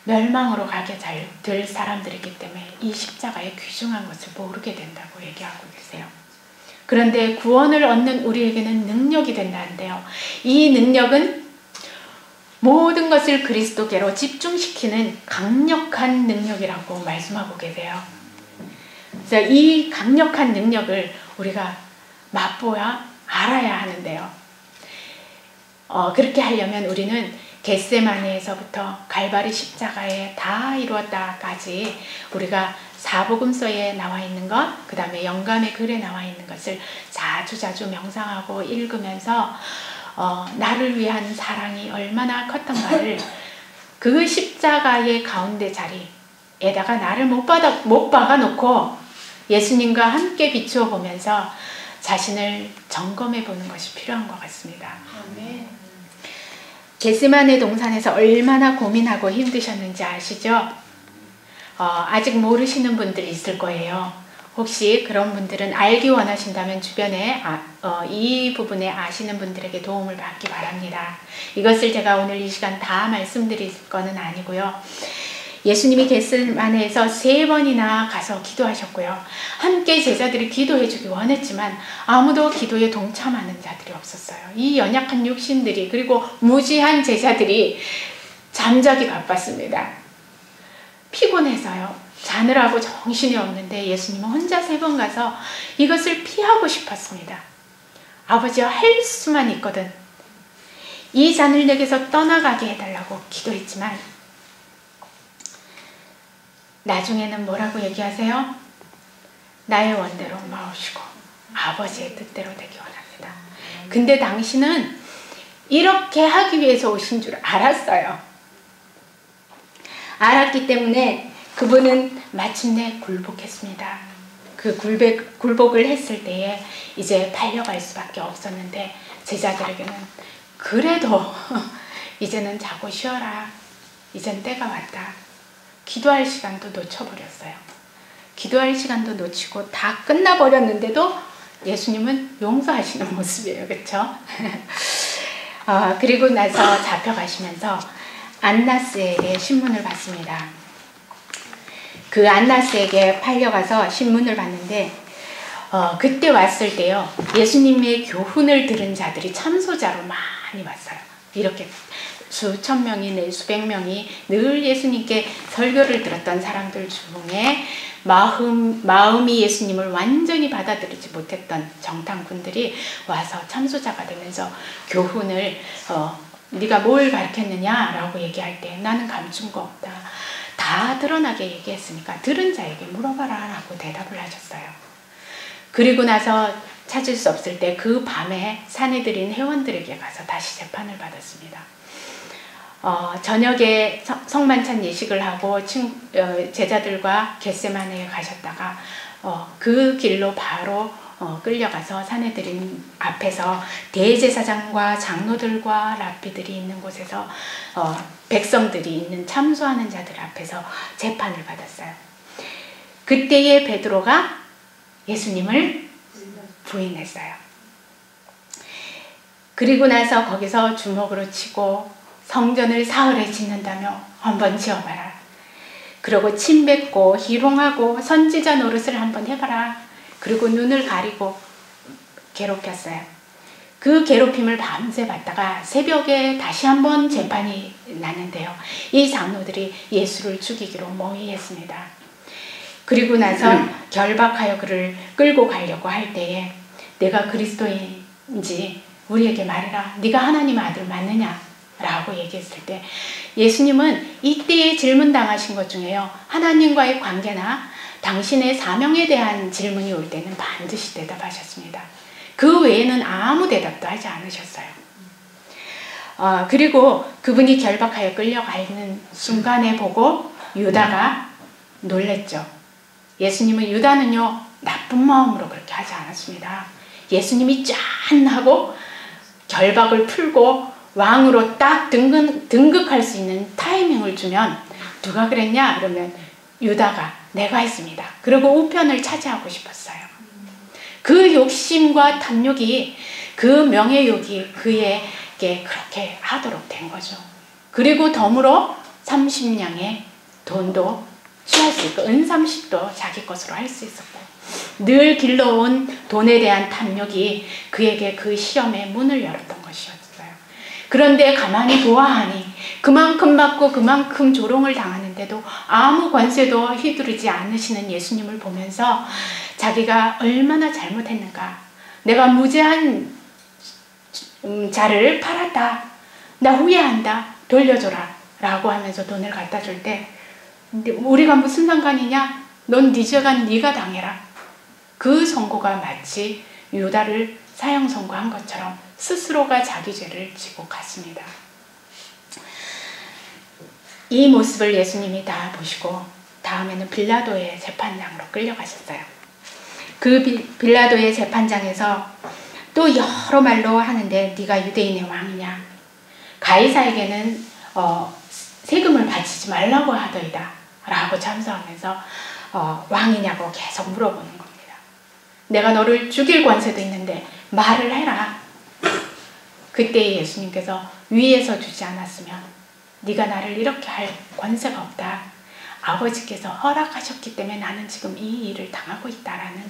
S1: 멸망으로 가게 될 사람들이기 때문에 이 십자가의 귀중한 것을 모르게 된다고 얘기하고 계세요. 그런데 구원을 얻는 우리에게는 능력이 된다는데요, 이 능력은 모든 것을 그리스도께로 집중시키는 강력한 능력이라고 말씀하고 계세요. 그래서 이 강력한 능력을 우리가 맛보아 알아야 하는데요, 그렇게 하려면 우리는 겟세마네에서부터 갈바리 십자가에 다 이루었다까지 우리가 사복음서에 나와 있는 것, 그 다음에 영감의 글에 나와 있는 것을 자주자주 명상하고 읽으면서 나를 위한 사랑이 얼마나 컸던가를 그 십자가의 가운데 자리에다가 나를 못 박아 놓고 예수님과 함께 비추어 보면서 자신을 점검해 보는 것이 필요한 것 같습니다. 겟세마네 동산에서 얼마나 고민하고 힘드셨는지 아시죠? 아직 모르시는 분들이 있을 거예요. 혹시 그런 분들은 알기 원하신다면 주변에 이 부분에 아시는 분들에게 도움을 받기 바랍니다. 이것을 제가 오늘 이 시간 다 말씀드릴 거는 아니고요. 예수님이 겟세마네에서 3번이나 가서 기도하셨고요. 함께 제자들이 기도해 주기 원했지만 아무도 기도에 동참하는 자들이 없었어요. 이 연약한 육신들이, 그리고 무지한 제자들이 잠자기 바빴습니다. 피곤해서요. 자느라고 정신이 없는데 예수님은 혼자 3번 가서 이것을 피하고 싶었습니다. 아버지와 할 수만 있거든 이 잔을 내게서 떠나가게 해달라고 기도했지만 나중에는 뭐라고 얘기하세요? 나의 원대로 마오시고 아버지의 뜻대로 되기 원합니다. 근데 당신은 이렇게 하기 위해서 오신 줄 알았어요. 알았기 때문에 그분은 마침내 굴복했습니다. 그 굴복을 했을 때에 이제 팔려갈 수밖에 없었는데 제자들에게는 그래도 이제는 자고 쉬어라. 이젠 때가 왔다. 기도할 시간도 놓쳐버렸어요. 기도할 시간도 놓치고 다 끝나버렸는데도 예수님은 용서하시는 모습이에요. 그렇죠? 그리고 나서 잡혀가시면서 안나스에게 신문을 받습니다. 그 안나스에게 팔려가서 신문을 받는데 그때 왔을 때요, 예수님의 교훈을 들은 자들이 참소자로 많이 왔어요. 이렇게 수천 명이, 수백 명이 늘 예수님께 설교를 들었던 사람들 중에 마음이 예수님을 완전히 받아들이지 못했던 정탐꾼들이 와서 참소자가 되면서 교훈을 네가 뭘 가르쳤느냐 라고 얘기할 때 나는 감춘 거 없다. 다 드러나게 얘기했으니까 들은 자에게 물어봐라 라고 대답을 하셨어요. 그리고 나서 찾을 수 없을 때 그 밤에 사내들인 회원들에게 가서 다시 재판을 받았습니다. 저녁에 성만찬 예식을 하고 제자들과 겟세마네에 가셨다가 그 길로 바로 끌려가서 사내들인 앞에서 대제사장과 장로들과 랍비들이 있는 곳에서 백성들이 있는 참소하는 자들 앞에서 재판을 받았어요. 그때에 베드로가 예수님을 부인했어요. 그리고 나서 거기서 주먹으로 치고 성전을 사흘에 짓는다며 한번 지어봐라. 그리고 침 뱉고 희롱하고 선지자 노릇을 한번 해봐라. 그리고 눈을 가리고 괴롭혔어요. 그 괴롭힘을 밤새 받다가 새벽에 다시 한번 재판이 났는데요. 이 장로들이 예수를 죽이기로 모의했습니다. 그리고 나서 결박하여 그를 끌고 가려고 할 때에 내가 그리스도인지 우리에게 말해라. 네가 하나님 아들 맞느냐? 라고 얘기했을 때 예수님은 이때에 질문당하신 것 중에요. 하나님과의 관계나 당신의 사명에 대한 질문이 올 때는 반드시 대답하셨습니다. 그 외에는 아무 대답도 하지 않으셨어요. 그리고 그분이 결박하여 끌려가는 순간에 보고 유다가 놀랬죠. 예수님은 유다는요 나쁜 마음으로 그렇게 하지 않았습니다. 예수님이 짠 하고 결박을 풀고 왕으로 딱 등극할 수 있는 타이밍을 주면 누가 그랬냐? 그러면 유다가 내가 했습니다. 그리고 우편을 차지하고 싶었어요. 그 욕심과 탐욕이 그 명예욕이 그에게 그렇게 하도록 된 거죠. 그리고 덤으로 30냥의 돈도 취할 수 있고 은 30도 자기 것으로 할 수 있었고 늘 길러온 돈에 대한 탐욕이 그에게 그 시험의 문을 열었던 것이었어요. 그런데 가만히 보아하니 그만큼 맞고 그만큼 조롱을 당하는데도 아무 권세도 휘두르지 않으시는 예수님을 보면서 자기가 얼마나 잘못했는가. 내가 무죄한 자를 팔았다. 나 후회한다. 돌려줘라. 라고 하면서 돈을 갖다 줄 때 우리가 무슨 상관이냐? 넌 네 죄가 네가 당해라. 그 선고가 마치 유다를 사형 선고한 것처럼 스스로가 자기 죄를 지고 갔습니다. 이 모습을 예수님이 다 보시고 다음에는 빌라도의 재판장으로 끌려가셨어요. 그 빌라도의 재판장에서 또 여러 말로 하는데 네가 유대인의 왕이냐? 가이사에게는 세금을 바치지 말라고 하더이다 라고 참소하면서 왕이냐고 계속 물어보는 겁니다. 내가 너를 죽일 권세도 있는데 말을 해라. 그때 예수님께서 위에서 주지 않았으면 네가 나를 이렇게 할 권세가 없다. 아버지께서 허락하셨기 때문에 나는 지금 이 일을 당하고 있다라는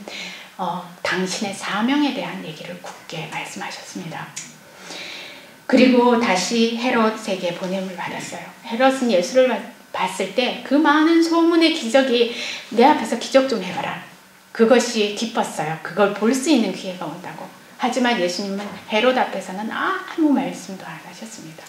S1: 당신의 사명에 대한 얘기를 굳게 말씀하셨습니다. 그리고 다시 헤롯에게 보냄을 받았어요. 헤롯은 예수를 봤을 때 그 많은 소문의 기적이 내 앞에서 기적 좀 해봐라. 그것이 기뻤어요. 그걸 볼 수 있는 기회가 온다고. 하지만 예수님은 헤롯 앞에서는 아무 말씀도 안 하셨습니다.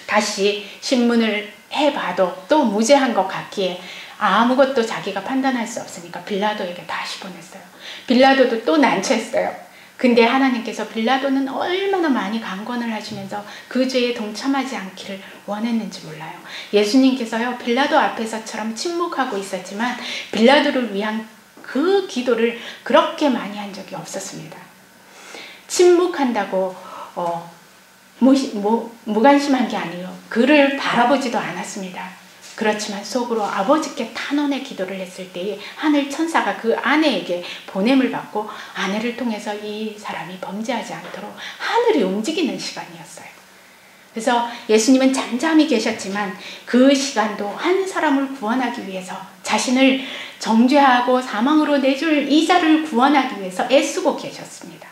S1: 다시 신문을 해봐도 또 무죄한 것 같기에 아무것도 자기가 판단할 수 없으니까 빌라도에게 다시 보냈어요. 빌라도도 또 난처했어요. 근데 하나님께서 빌라도는 얼마나 많이 강권을 하시면서 그 죄에 동참하지 않기를 원했는지 몰라요. 예수님께서요 빌라도 앞에서처럼 침묵하고 있었지만 빌라도를 위한 그 기도를 그렇게 많이 한 적이 없었습니다. 침묵한다고 무관심한 게 아니에요. 그를 바라보지도 않았습니다. 그렇지만 속으로 아버지께 탄원의 기도를 했을 때에 하늘 천사가 그 아내에게 보냄을 받고 아내를 통해서 이 사람이 범죄하지 않도록 하늘이 움직이는 시간이었어요. 그래서 예수님은 잠잠히 계셨지만 그 시간도 한 사람을 구원하기 위해서 자신을 정죄하고 사망으로 내줄 이 자를 구원하기 위해서 애쓰고 계셨습니다.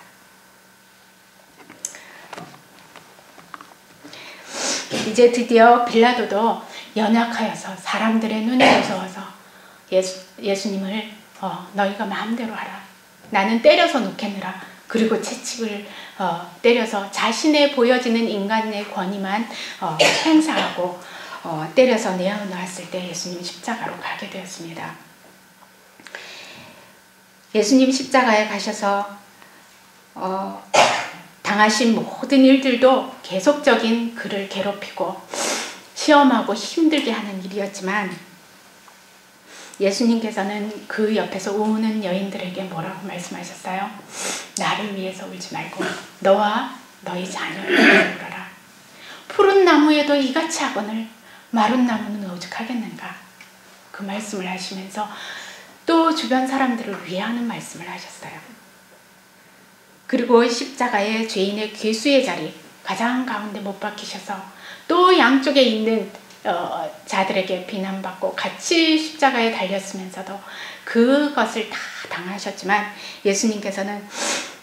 S1: 이제 드디어 빌라도도 연약하여서 사람들의 눈에 무서워서 예수님을 너희가 마음대로 하라. 나는 때려서 놓겠느라. 그리고 채찍을 때려서 자신의 보여지는 인간의 권위만 행사하고 때려서 내어놓았을 때 예수님이 십자가로 가게 되었습니다. 예수님 십자가에 가셔서 당하신 모든 일들도 계속적인 그를 괴롭히고 시험하고 힘들게 하는 일이었지만 예수님께서는 그 옆에서 우는 여인들에게 뭐라고 말씀하셨어요? 나를 위해서 울지 말고 너와 너희 자녀를 위해서 울어라. 푸른 나무에도 이같이 하거늘 마른 나무는 오죽하겠는가. 그 말씀을 하시면서 또 주변 사람들을 위하는 말씀을 하셨어요. 그리고 십자가의 죄인의 괴수의 자리 가장 가운데 못 박히셔서 또 양쪽에 있는 자들에게 비난받고 같이 십자가에 달렸으면서도 그것을 다 당하셨지만 예수님께서는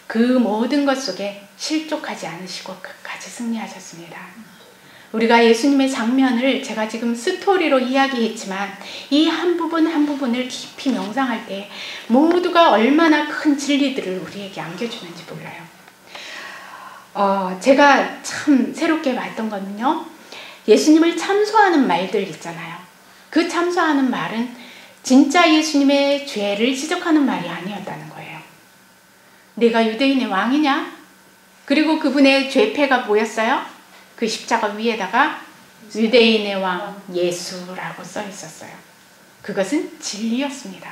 S1: 그 모든 것 속에 실족하지 않으시고 끝까지 승리하셨습니다. 우리가 예수님의 장면을 제가 지금 스토리로 이야기했지만 이 한 부분 한 부분을 깊이 명상할 때 모두가 얼마나 큰 진리들을 우리에게 안겨주는지 몰라요. 제가 참 새롭게 봤던 거는요. 예수님을 참소하는 말들 있잖아요. 그 참소하는 말은 진짜 예수님의 죄를 지적하는 말이 아니었다는 거예요. 내가 유대인의 왕이냐? 그리고 그분의 죄패가 뭐였어요? 그 십자가 위에다가 유대인의 왕 예수라고 써 있었어요. 그것은 진리였습니다.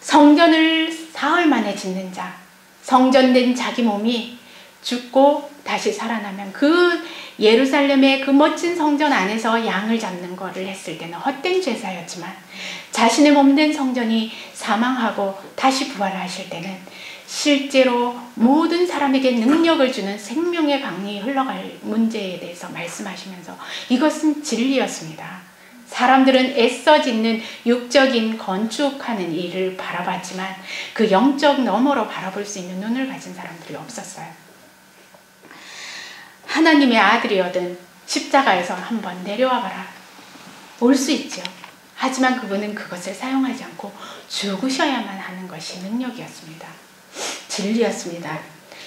S1: 성전을 사흘 만에 짓는 자, 성전된 자기 몸이 죽고 다시 살아나면 그 예루살렘의 그 멋진 성전 안에서 양을 잡는 거를 했을 때는 헛된 제사였지만 자신의 몸된 성전이 사망하고 다시 부활하실 때는 실제로 모든 사람에게 능력을 주는 생명의 강이 흘러갈 문제에 대해서 말씀하시면서 이것은 진리였습니다. 사람들은 애써 짓는 육적인 건축하는 일을 바라봤지만 그 영적 너머로 바라볼 수 있는 눈을 가진 사람들이 없었어요. 하나님의 아들이거든 십자가에서 한번 내려와 봐라. 올 수 있죠. 하지만 그분은 그것을 사용하지 않고 죽으셔야만 하는 것이 능력이었습니다. 진리였습니다.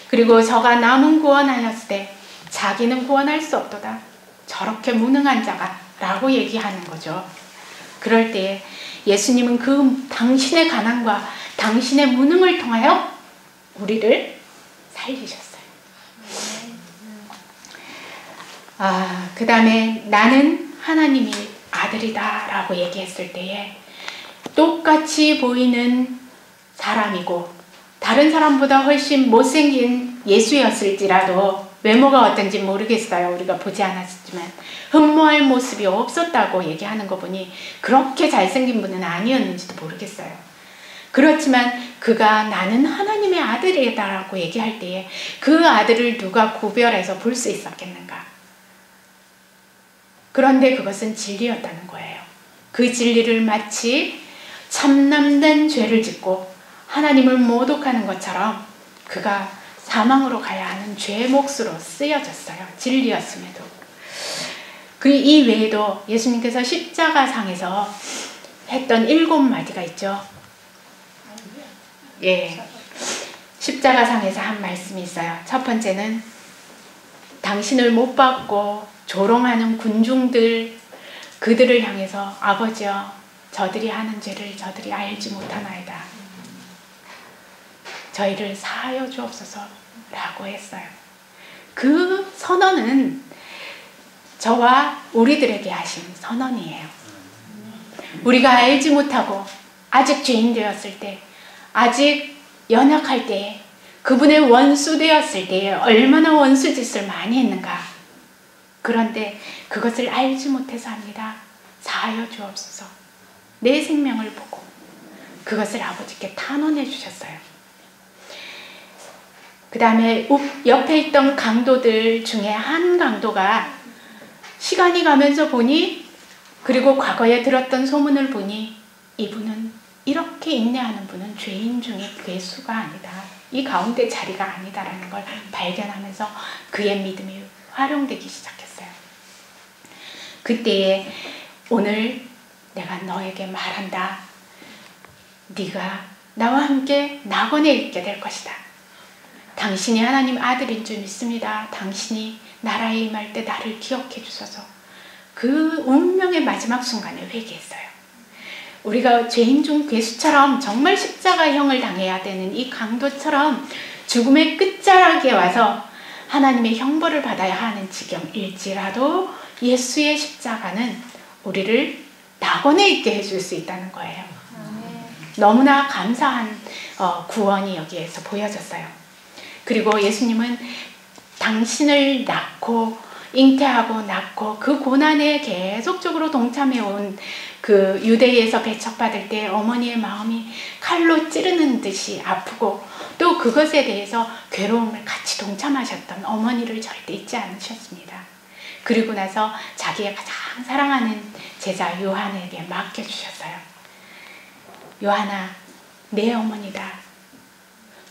S1: 그리고 저가 남은 구원하였을 때 자기는 구원할 수 없도다. 저렇게 무능한 자가 라고 얘기하는 거죠. 그럴 때 예수님은 그 당신의 가난과 당신의 무능을 통하여 우리를 살리셨어요. 그 다음에 나는 하나님이 아들이다 라고 얘기했을 때에 똑같이 보이는 사람이고 다른 사람보다 훨씬 못생긴 예수였을지라도 외모가 어떤지 모르겠어요. 우리가 보지 않았지만 흠모할 모습이 없었다고 얘기하는 거 보니 그렇게 잘생긴 분은 아니었는지도 모르겠어요. 그렇지만 그가 나는 하나님의 아들이다 라고 얘기할 때에 그 아들을 누가 구별해서 볼 수 있었겠는가. 그런데 그것은 진리였다는 거예요. 그 진리를 마치 참남된 죄를 짓고 하나님을 모독하는 것처럼 그가 사망으로 가야 하는 죄의 몫으로 쓰여졌어요. 진리였음에도. 그 이외에도 예수님께서 십자가상에서 했던 7마디가 있죠. 예, 십자가상에서 한 말씀이 있어요. 첫 번째는 당신을 못 받고 조롱하는 군중들 그들을 향해서 아버지여 저들이 하는 죄를 저들이 알지 못하나이다. 저희를 사하여 주옵소서 라고 했어요. 그 선언은 저와 우리들에게 하신 선언이에요. 우리가 알지 못하고 아직 죄인 되었을 때 아직 연약할 때에 그분의 원수 되었을 때에 얼마나 원수짓을 많이 했는가. 그런데 그것을 알지 못해서 합니다. 사하여 주옵소서. 내 생명을 보고 그것을 아버지께 탄원해 주셨어요. 그 다음에 옆에 있던 강도들 중에 한 강도가 시간이 가면서 보니 그리고 과거에 들었던 소문을 보니 이분은 이렇게 인내하는 분은 죄인 중에 괴수가 아니다. 이 가운데 자리가 아니다라는 걸 발견하면서 그의 믿음이 활용되기 시작했어요. 그때에 오늘 내가 너에게 말한다. 네가 나와 함께 낙원에 있게 될 것이다. 당신이 하나님 아들인 줄 믿습니다. 당신이 나라에 임할 때 나를 기억해 주셔서 그 운명의 마지막 순간에 회개했어요. 우리가 죄인 중 괴수처럼 정말 십자가형을 당해야 되는 이 강도처럼 죽음의 끝자락에 와서 하나님의 형벌을 받아야 하는 지경일지라도 예수의 십자가는 우리를 낙원에 있게 해줄 수 있다는 거예요. 너무나 감사한 구원이 여기에서 보여졌어요. 그리고 예수님은 당신을 낳고 잉태하고 낳고 그 고난에 계속적으로 동참해온 그 유대에서 배척받을 때 어머니의 마음이 칼로 찌르는 듯이 아프고 또 그것에 대해서 괴로움을 같이 동참하셨던 어머니를 절대 잊지 않으셨습니다. 그리고 나서 자기의 가장 사랑하는 제자 요한에게 맡겨주셨어요. 요한아, 내 어머니다.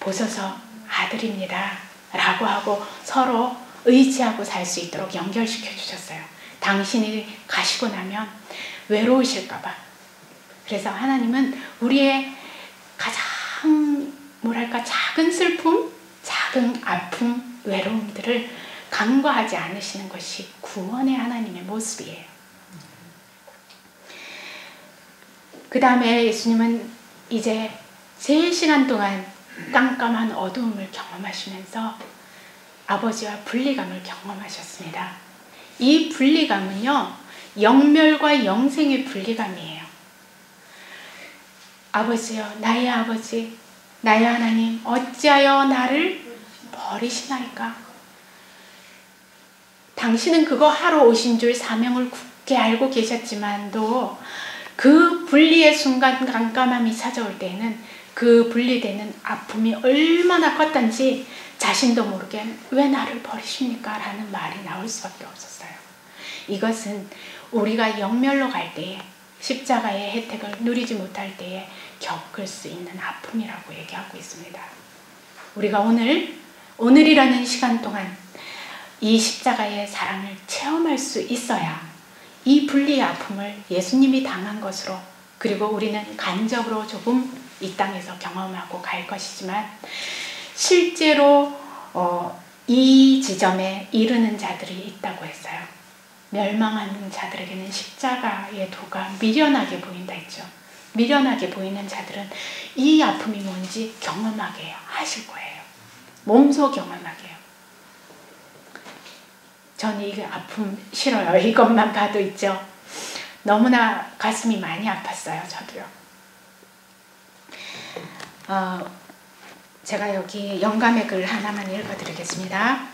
S1: 보소서 아들입니다. 라고 하고 서로 의지하고 살 수 있도록 연결시켜 주셨어요. 당신이 가시고 나면 외로우실까봐. 그래서 하나님은 우리의 가장 뭐랄까 작은 슬픔, 작은 아픔, 외로움들을 간과하지 않으시는 것이 구원의 하나님의 모습이에요. 그 다음에 예수님은 이제 3시간 동안 깜깜한 어두움을 경험하시면서 아버지와 분리감을 경험하셨습니다. 이 분리감은요, 영멸과 영생의 분리감이에요. 아버지여, 나의 아버지, 나의 하나님, 어찌하여 나를 버리시나이까? 당신은 그거 하러 오신 줄 사명을 굳게 알고 계셨지만도 그 분리의 순간 깜깜함이 찾아올 때에는 그 분리되는 아픔이 얼마나 컸던지 자신도 모르게 왜 나를 버리십니까? 라는 말이 나올 수밖에 없었어요. 이것은 우리가 영멸로 갈 때에 십자가의 혜택을 누리지 못할 때에 겪을 수 있는 아픔이라고 얘기하고 있습니다. 우리가 오늘이라는 시간 동안 이 십자가의 사랑을 체험할 수 있어야 이 분리의 아픔을 예수님이 당한 것으로, 그리고 우리는 간접으로 조금 이 땅에서 경험하고 갈 것이지만 실제로 이 지점에 이르는 자들이 있다고 했어요. 멸망하는 자들에게는 십자가의 도가 미련하게 보인다 했죠. 미련하게 보이는 자들은 이 아픔이 뭔지 경험하게 하실 거예요. 몸소 경험하게요. 저는 이 아픔 싫어요. 이것만 봐도 있죠. 너무나 가슴이 많이 아팠어요. 저도요. 제가 여기 영감의 글 하나만 읽어드리겠습니다.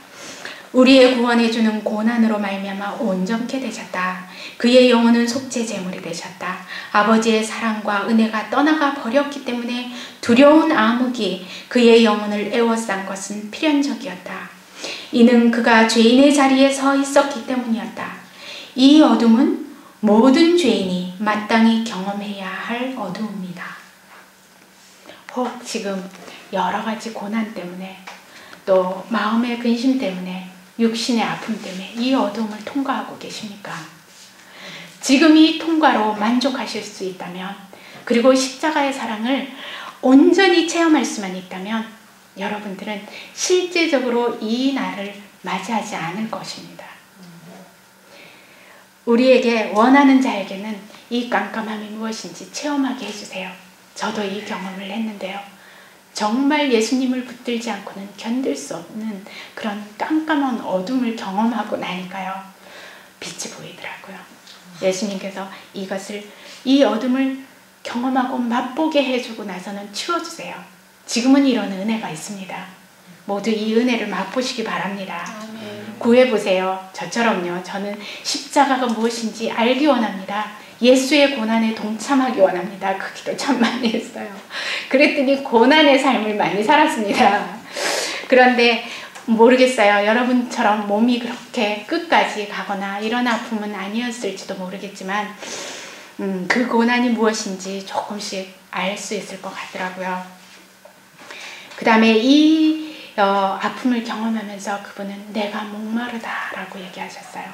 S1: 우리의 구원해 주는 고난으로 말미암아 온전케 되셨다. 그의 영혼은 속죄 제물이 되셨다. 아버지의 사랑과 은혜가 떠나가 버렸기 때문에 두려운 암흑이 그의 영혼을 에워싼 것은 필연적이었다. 이는 그가 죄인의 자리에 서 있었기 때문이었다. 이 어둠은 모든 죄인이 마땅히 경험해야 할 어두움이다. 혹 지금 여러 가지 고난 때문에 또 마음의 근심 때문에 육신의 아픔 때문에 이 어둠을 통과하고 계십니까? 지금 이 통과로 만족하실 수 있다면, 그리고 십자가의 사랑을 온전히 체험할 수만 있다면 여러분들은 실제적으로 이 날을 맞이하지 않을 것입니다. 우리에게 원하는 자에게는 이 깜깜함이 무엇인지 체험하게 해주세요. 저도 이 경험을 했는데요. 정말 예수님을 붙들지 않고는 견딜 수 없는 그런 깜깜한 어둠을 경험하고 나니까요. 빛이 보이더라고요. 예수님께서 이 어둠을 경험하고 맛보게 해주고 나서는 치워주세요. 지금은 이런 은혜가 있습니다. 모두 이 은혜를 맛보시기 바랍니다. 아멘. 구해보세요. 저처럼요. 저는 십자가가 무엇인지 알기 원합니다. 예수의 고난에 동참하기 원합니다. 그 기도 참 많이 했어요. 그랬더니 고난의 삶을 많이 살았습니다. 그런데 모르겠어요. 여러분처럼 몸이 그렇게 끝까지 가거나 이런 아픔은 아니었을지도 모르겠지만 그 고난이 무엇인지 조금씩 알 수 있을 것 같더라고요. 그 다음에 이 아픔을 경험하면서 그분은 내가 목마르다라고 얘기하셨어요.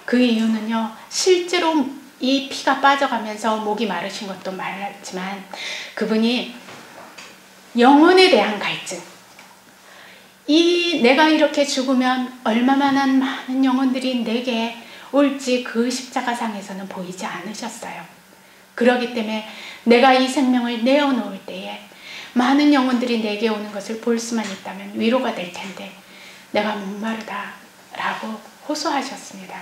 S1: 그 이유는요. 실제로 이 피가 빠져가면서 목이 마르신 것도 말했지만 그분이 영혼에 대한 갈증, 내가 이렇게 죽으면 얼마나 많은 영혼들이 내게 올지 그 십자가상에서는 보이지 않으셨어요. 그러기 때문에 내가 이 생명을 내어놓을 때에 많은 영혼들이 내게 오는 것을 볼 수만 있다면 위로가 될 텐데 내가 목마르다 라고 호소하셨습니다.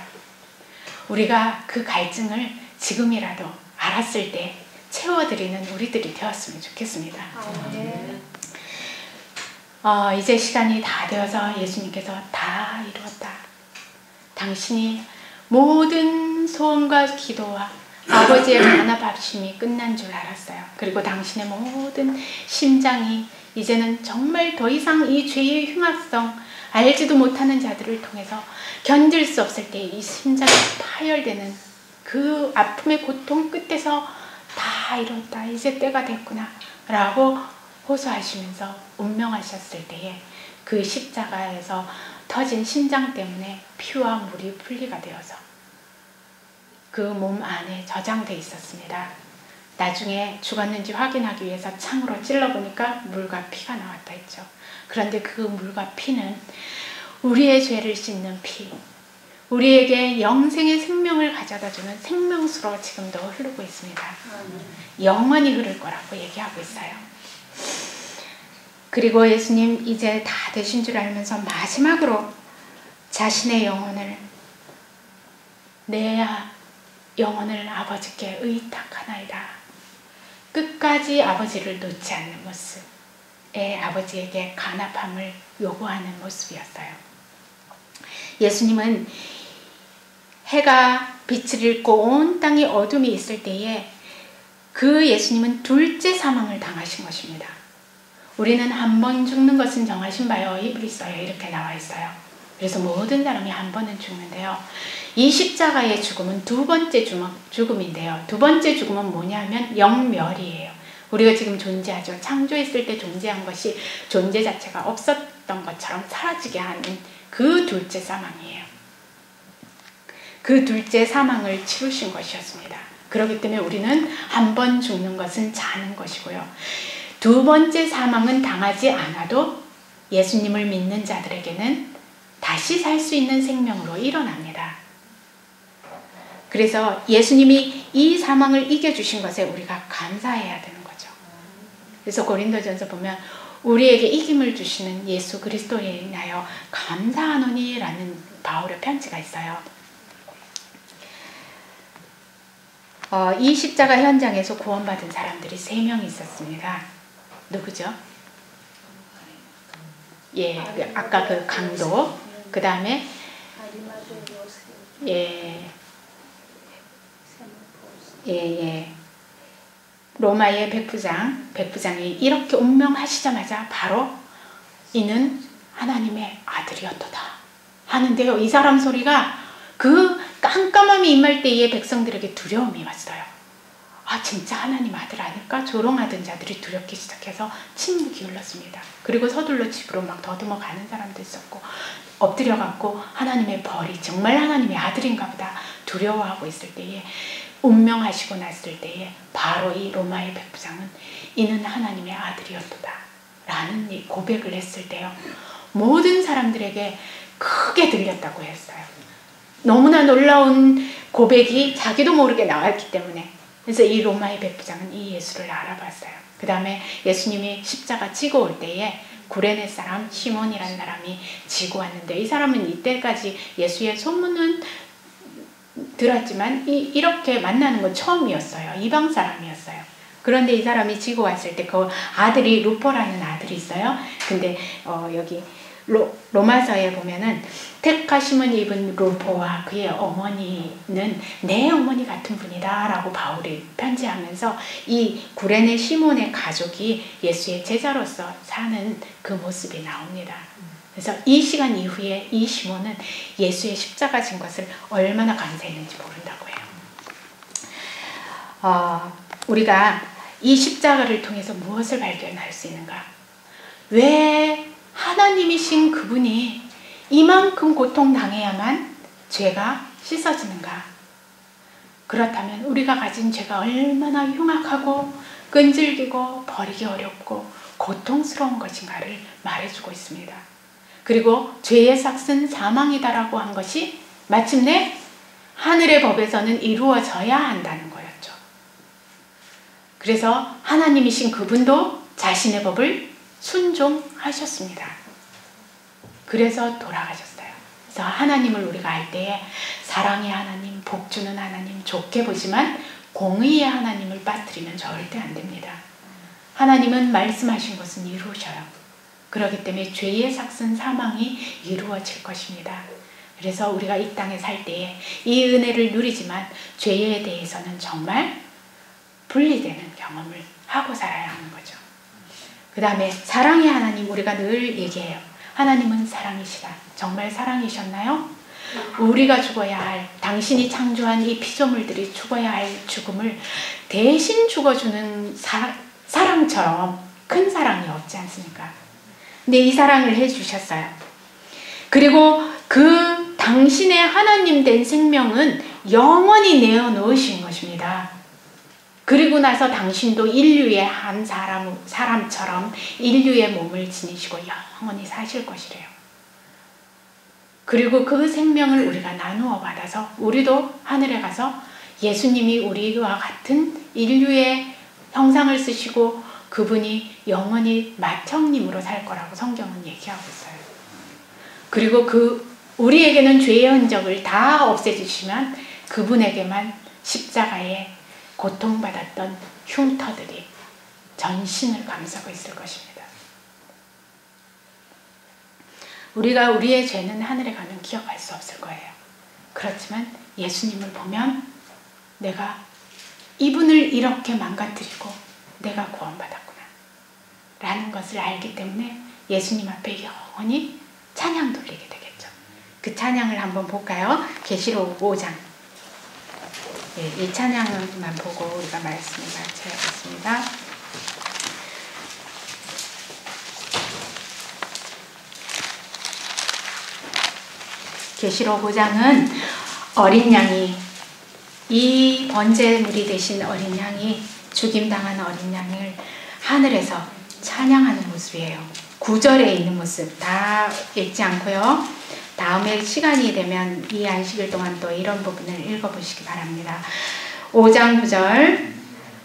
S1: 우리가 그 갈증을 지금이라도 알았을 때 채워드리는 우리들이 되었으면 좋겠습니다. 이제 시간이 다 되어서 예수님께서 다 이루었다. 당신이 모든 소원과 기도와 아버지의 간합합심이 끝난 줄 알았어요. 그리고 당신의 모든 심장이 이제는 정말 더 이상 이 죄의 흉악성 알지도 못하는 자들을 통해서 견딜 수 없을 때 이 심장이 파열되는 그 아픔의 고통 끝에서 다 이뤘다. 이제 때가 됐구나 라고 호소하시면서 운명하셨을 때에 그 십자가에서 터진 심장 때문에 피와 물이 분리가 되어서 그 몸 안에 저장돼 있었습니다. 나중에 죽었는지 확인하기 위해서 창으로 찔러보니까 물과 피가 나왔다 했죠. 그런데 그 물과 피는 우리의 죄를 씻는 피, 우리에게 영생의 생명을 가져다주는 생명수로 지금도 흐르고 있습니다. 영원히 흐를 거라고 얘기하고 있어요. 그리고 예수님 이제 다 되신 줄 알면서 마지막으로 자신의 영혼을 내 영혼을 아버지께 의탁하나이다. 끝까지 아버지를 놓지 않는 모습에 아버지에게 간합함을 요구하는 모습이었어요. 예수님은 해가 빛을 잃고 온 땅이 어둠이 있을 때에 그 예수님은 둘째 사망을 당하신 것입니다. 우리는 한 번 죽는 것은 정하신 바요 히브리서에 이렇게 나와 있어요. 그래서 모든 사람이 한 번은 죽는데요. 이 십자가의 죽음은 두 번째 죽음인데요. 두 번째 죽음은 뭐냐면 영멸이에요. 우리가 지금 존재하죠. 창조했을 때 존재한 것이 존재 자체가 없었던 것처럼 사라지게 하는 그 둘째 사망이에요. 그 둘째 사망을 치르신 것이었습니다. 그렇기 때문에 우리는 한 번 죽는 것은 자는 것이고요. 두 번째 사망은 당하지 않아도 예수님을 믿는 자들에게는 다시 살 수 있는 생명으로 일어납니다. 그래서 예수님이 이 사망을 이겨주신 것에 우리가 감사해야 되는 거죠. 그래서 고린도전서 보면 우리에게 이김을 주시는 예수 그리스도에 인하여 감사하노니 라는 바울의 편지가 있어요. 이 십자가 현장에서 구원받은 사람들이 3명 있었습니다. 누구죠? 예, 아까 그 강도, 그 다음에 로마의 백부장이 이렇게 운명하시자마자 바로 이는 하나님의 아들이었도다 하는데요. 이 사람 소리가 그 깜깜함이 임할 때에 백성들에게 두려움이 왔어요. 아, 진짜 하나님 아들 아닐까? 조롱하던 자들이 두렵기 시작해서 침묵이 흘렀습니다. 그리고 서둘러 집으로 막 더듬어 가는 사람도 있었고 엎드려갖고 하나님의 벌이 정말 하나님의 아들인가 보다 두려워하고 있을 때에 운명하시고 났을 때에 바로 이 로마의 백부장은 이는 하나님의 아들이었도다 라는 이 고백을 했을 때요. 모든 사람들에게 크게 들렸다고 했어요. 너무나 놀라운 고백이 자기도 모르게 나왔기 때문에. 그래서 이 로마의 백부장은 이 예수를 알아봤어요. 그 다음에 예수님이 십자가 지고 올 때에 구레네 사람 시몬이라는 사람이 지고 왔는데 이 사람은 이때까지 예수의 소문은 들었지만 이렇게 만나는 건 처음이었어요. 이방 사람이었어요. 그런데 이 사람이 지고 왔을 때 그 아들이 루포라는 아들이 있어요. 근데 여기 로마서에 보면은 택하심은 입은 루포와 그의 어머니는 내 어머니 같은 분이다 라고 바울이 편지하면서 이 구레네 시몬의 가족이 예수의 제자로서 사는 그 모습이 나옵니다. 그래서 이 시간 이후에 이 시몬은 예수의 십자가 진 것을 얼마나 감사했는지 모른다고 해요. 우리가 이 십자가를 통해서 무엇을 발견할 수 있는가? 왜 하나님이신 그분이 이만큼 고통당해야만 죄가 씻어지는가? 그렇다면 우리가 가진 죄가 얼마나 흉악하고 끈질기고 버리기 어렵고 고통스러운 것인가를 말해주고 있습니다. 그리고 죄의 삭은 사망이다라고 한 것이 마침내 하늘의 법에서는 이루어져야 한다는 거였죠. 그래서 하나님이신 그분도 자신의 법을 순종하셨습니다. 그래서 돌아가셨어요. 그래서 하나님을 우리가 알 때에 사랑의 하나님, 복주는 하나님 좋게 보지만 공의의 하나님을 빠뜨리면 절대 안 됩니다. 하나님은 말씀하신 것은 이루셔요. 그렇기 때문에 죄의 삭슨 사망이 이루어질 것입니다. 그래서 우리가 이 땅에 살 때에 이 은혜를 누리지만 죄에 대해서는 정말 분리되는 경험을 하고 살아야 하는 거죠. 그 다음에 사랑의 하나님, 우리가 늘 얘기해요. 하나님은 사랑이시다. 정말 사랑이셨나요? 우리가 죽어야 할, 당신이 창조한 이 피조물들이 죽어야 할 죽음을 대신 죽어주는 사랑처럼 큰 사랑이 없지 않습니까? 근데 이 사랑을 해주셨어요. 그리고 그 당신의 하나님 된 생명은 영원히 내어놓으신 것입니다. 그리고 나서 당신도 인류의 한 사람처럼 인류의 몸을 지니시고 영원히 사실 것이래요. 그리고 그 생명을 우리가 나누어 받아서 우리도 하늘에 가서 예수님이 우리와 같은 인류의 형상을 쓰시고 그분이 영원히 맏형님으로 살 거라고 성경은 얘기하고 있어요. 그리고 우리에게는 죄의 흔적을 다 없애주시면 그분에게만 십자가에 고통받았던 흉터들이 전신을 감싸고 있을 것입니다. 우리가 우리의 죄는 하늘에 가면 기억할 수 없을 거예요. 그렇지만 예수님을 보면 내가 이분을 이렇게 망가뜨리고 내가 구원받았구나 라는 것을 알기 때문에 예수님 앞에 영원히 찬양 돌리게 되겠죠. 그 찬양을 한번 볼까요? 계시록 5장. 이 찬양만 보고 우리가 말씀을 마쳐야겠습니다. 계시록 5장은 어린 양이, 이 번제물이 되신 어린 양이, 죽임당한 어린 양을 하늘에서 찬양하는 모습이에요. 9절에 있는 모습 다 읽지 않고요. 다음에 시간이 되면 이 안식일 동안 또 이런 부분을 읽어보시기 바랍니다. 5장 9절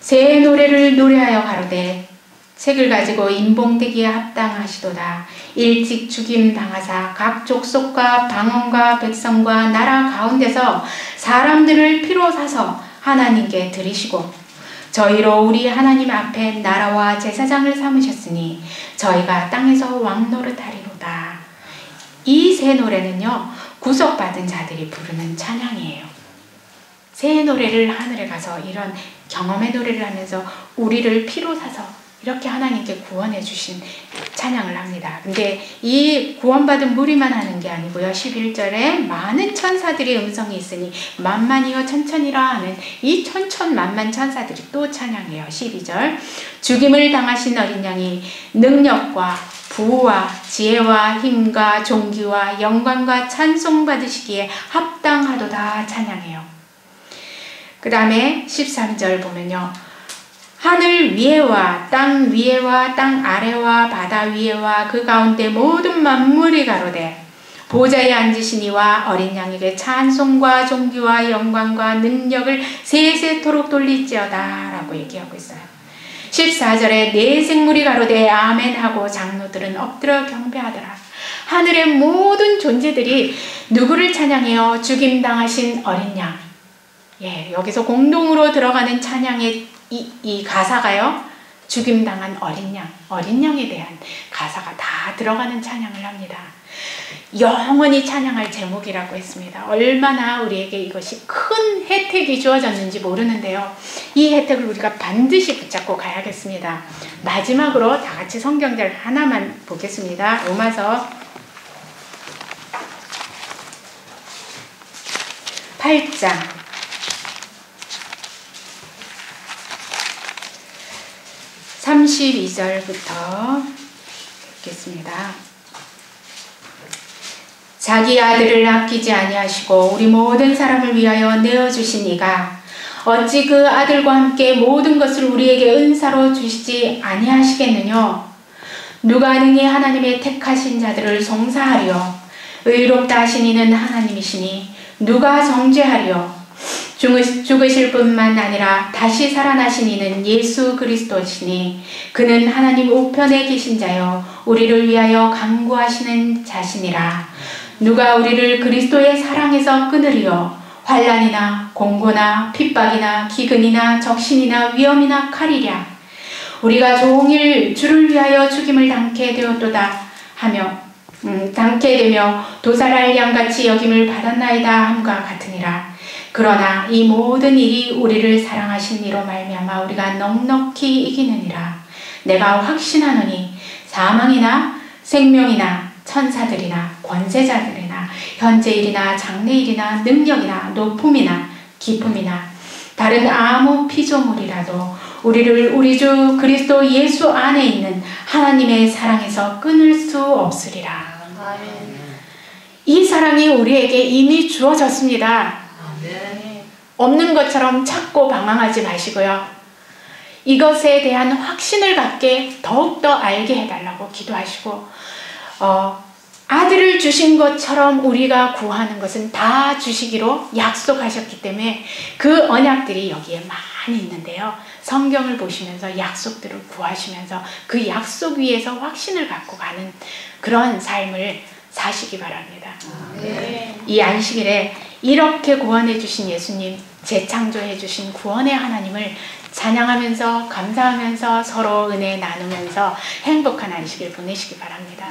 S1: 새 노래를 노래하여 가로되 책을 가지고 인봉되기에 합당하시도다. 일찍 죽임당하사 각 족속과 방언과 백성과 나라 가운데서 사람들을 피로 사서 하나님께 드리시고 저희로 우리 하나님 앞에 나라와 제사장을 삼으셨으니 저희가 땅에서 왕노릇하리로다. 이 새 노래는요, 구속받은 자들이 부르는 찬양이에요. 새 노래를 하늘에 가서 이런 경험의 노래를 하면서 우리를 피로 사서 이렇게 하나님께 구원해 주신 찬양을 합니다. 근데 이 구원받은 무리만 하는 게 아니고요. 11절에 많은 천사들의 음성이 있으니 만만이여 천천이라 하는 이 천천만만 천사들이 또 찬양해요. 12절 죽임을 당하신 어린 양이 능력과 부와 지혜와 힘과 존귀와 영광과 찬송 받으시기에 합당하도다 찬양해요. 그 다음에 13절 보면요. 하늘 위에와 땅 위에와 땅 아래와 바다 위에와 그 가운데 모든 만물이 가로되 보좌에 앉으신 이와 어린 양에게 찬송과 존귀와 영광과 능력을 세세토록 돌릴지어다 라고 얘기하고 있어요. 14절에 네 생물이 가로되 아멘 하고 장로들은 엎드려 경배하더라. 하늘의 모든 존재들이 누구를 찬양해요? 죽임당하신 어린 양. 예, 여기서 공동으로 들어가는 찬양의 이 가사가요. 죽임당한 어린 양, 어린 양에 대한 가사가 다 들어가는 찬양을 합니다. 영원히 찬양할 제목이라고 했습니다. 얼마나 우리에게 이것이 큰 혜택이 주어졌는지 모르는데요. 이 혜택을 우리가 반드시 붙잡고 가야겠습니다. 마지막으로 다 같이 성경절 하나만 보겠습니다. 로마서 8장 32절부터 읽겠습니다. 자기 아들을 아끼지 아니하시고 우리 모든 사람을 위하여 내어주신 이가 어찌 그 아들과 함께 모든 것을 우리에게 은사로 주시지 아니하시겠느냐? 누가 능히 하나님의 택하신 자들을 송사하리요? 의롭다 하신 이는 하나님이시니 누가 정죄하리요? 죽으실 뿐만 아니라 다시 살아나신 이는 예수 그리스도시니 그는 하나님 우편에 계신 자요 우리를 위하여 간구하시는 자시니라. 누가 우리를 그리스도의 사랑에서 끊으리요? 환난이나 공고나 핍박이나 기근이나 적신이나 위험이나 칼이랴. 우리가 종일 주를 위하여 죽임을 당케 되었도다 하며 당케 되며 도살할 양같이 여김을 받았나이다 함과 같으니라. 그러나 이 모든 일이 우리를 사랑하신 이로 말미암아 우리가 넉넉히 이기느니라. 내가 확신하노니 사망이나 생명이나 천사들이나 권세자들이나 현재일이나 장래일이나 능력이나 높음이나 깊음이나 다른 아무 피조물이라도 우리를 우리 주 그리스도 예수 안에 있는 하나님의 사랑에서 끊을 수 없으리라. 아멘. 이 사랑이 우리에게 이미 주어졌습니다. 없는 것처럼 찾고 방황하지 마시고요. 이것에 대한 확신을 갖게 더욱더 알게 해달라고 기도하시고 아들을 주신 것처럼 우리가 구하는 것은 다 주시기로 약속하셨기 때문에 그 언약들이 여기에 많이 있는데요. 성경을 보시면서 약속들을 구하시면서 그 약속 위에서 확신을 갖고 가는 그런 삶을 사시기 바랍니다. 네. 이 안식일에 이렇게 구원해 주신 예수님, 재창조해 주신 구원의 하나님을 찬양하면서 감사하면서 서로 은혜 나누면서 행복한 안식일 보내시기 바랍니다.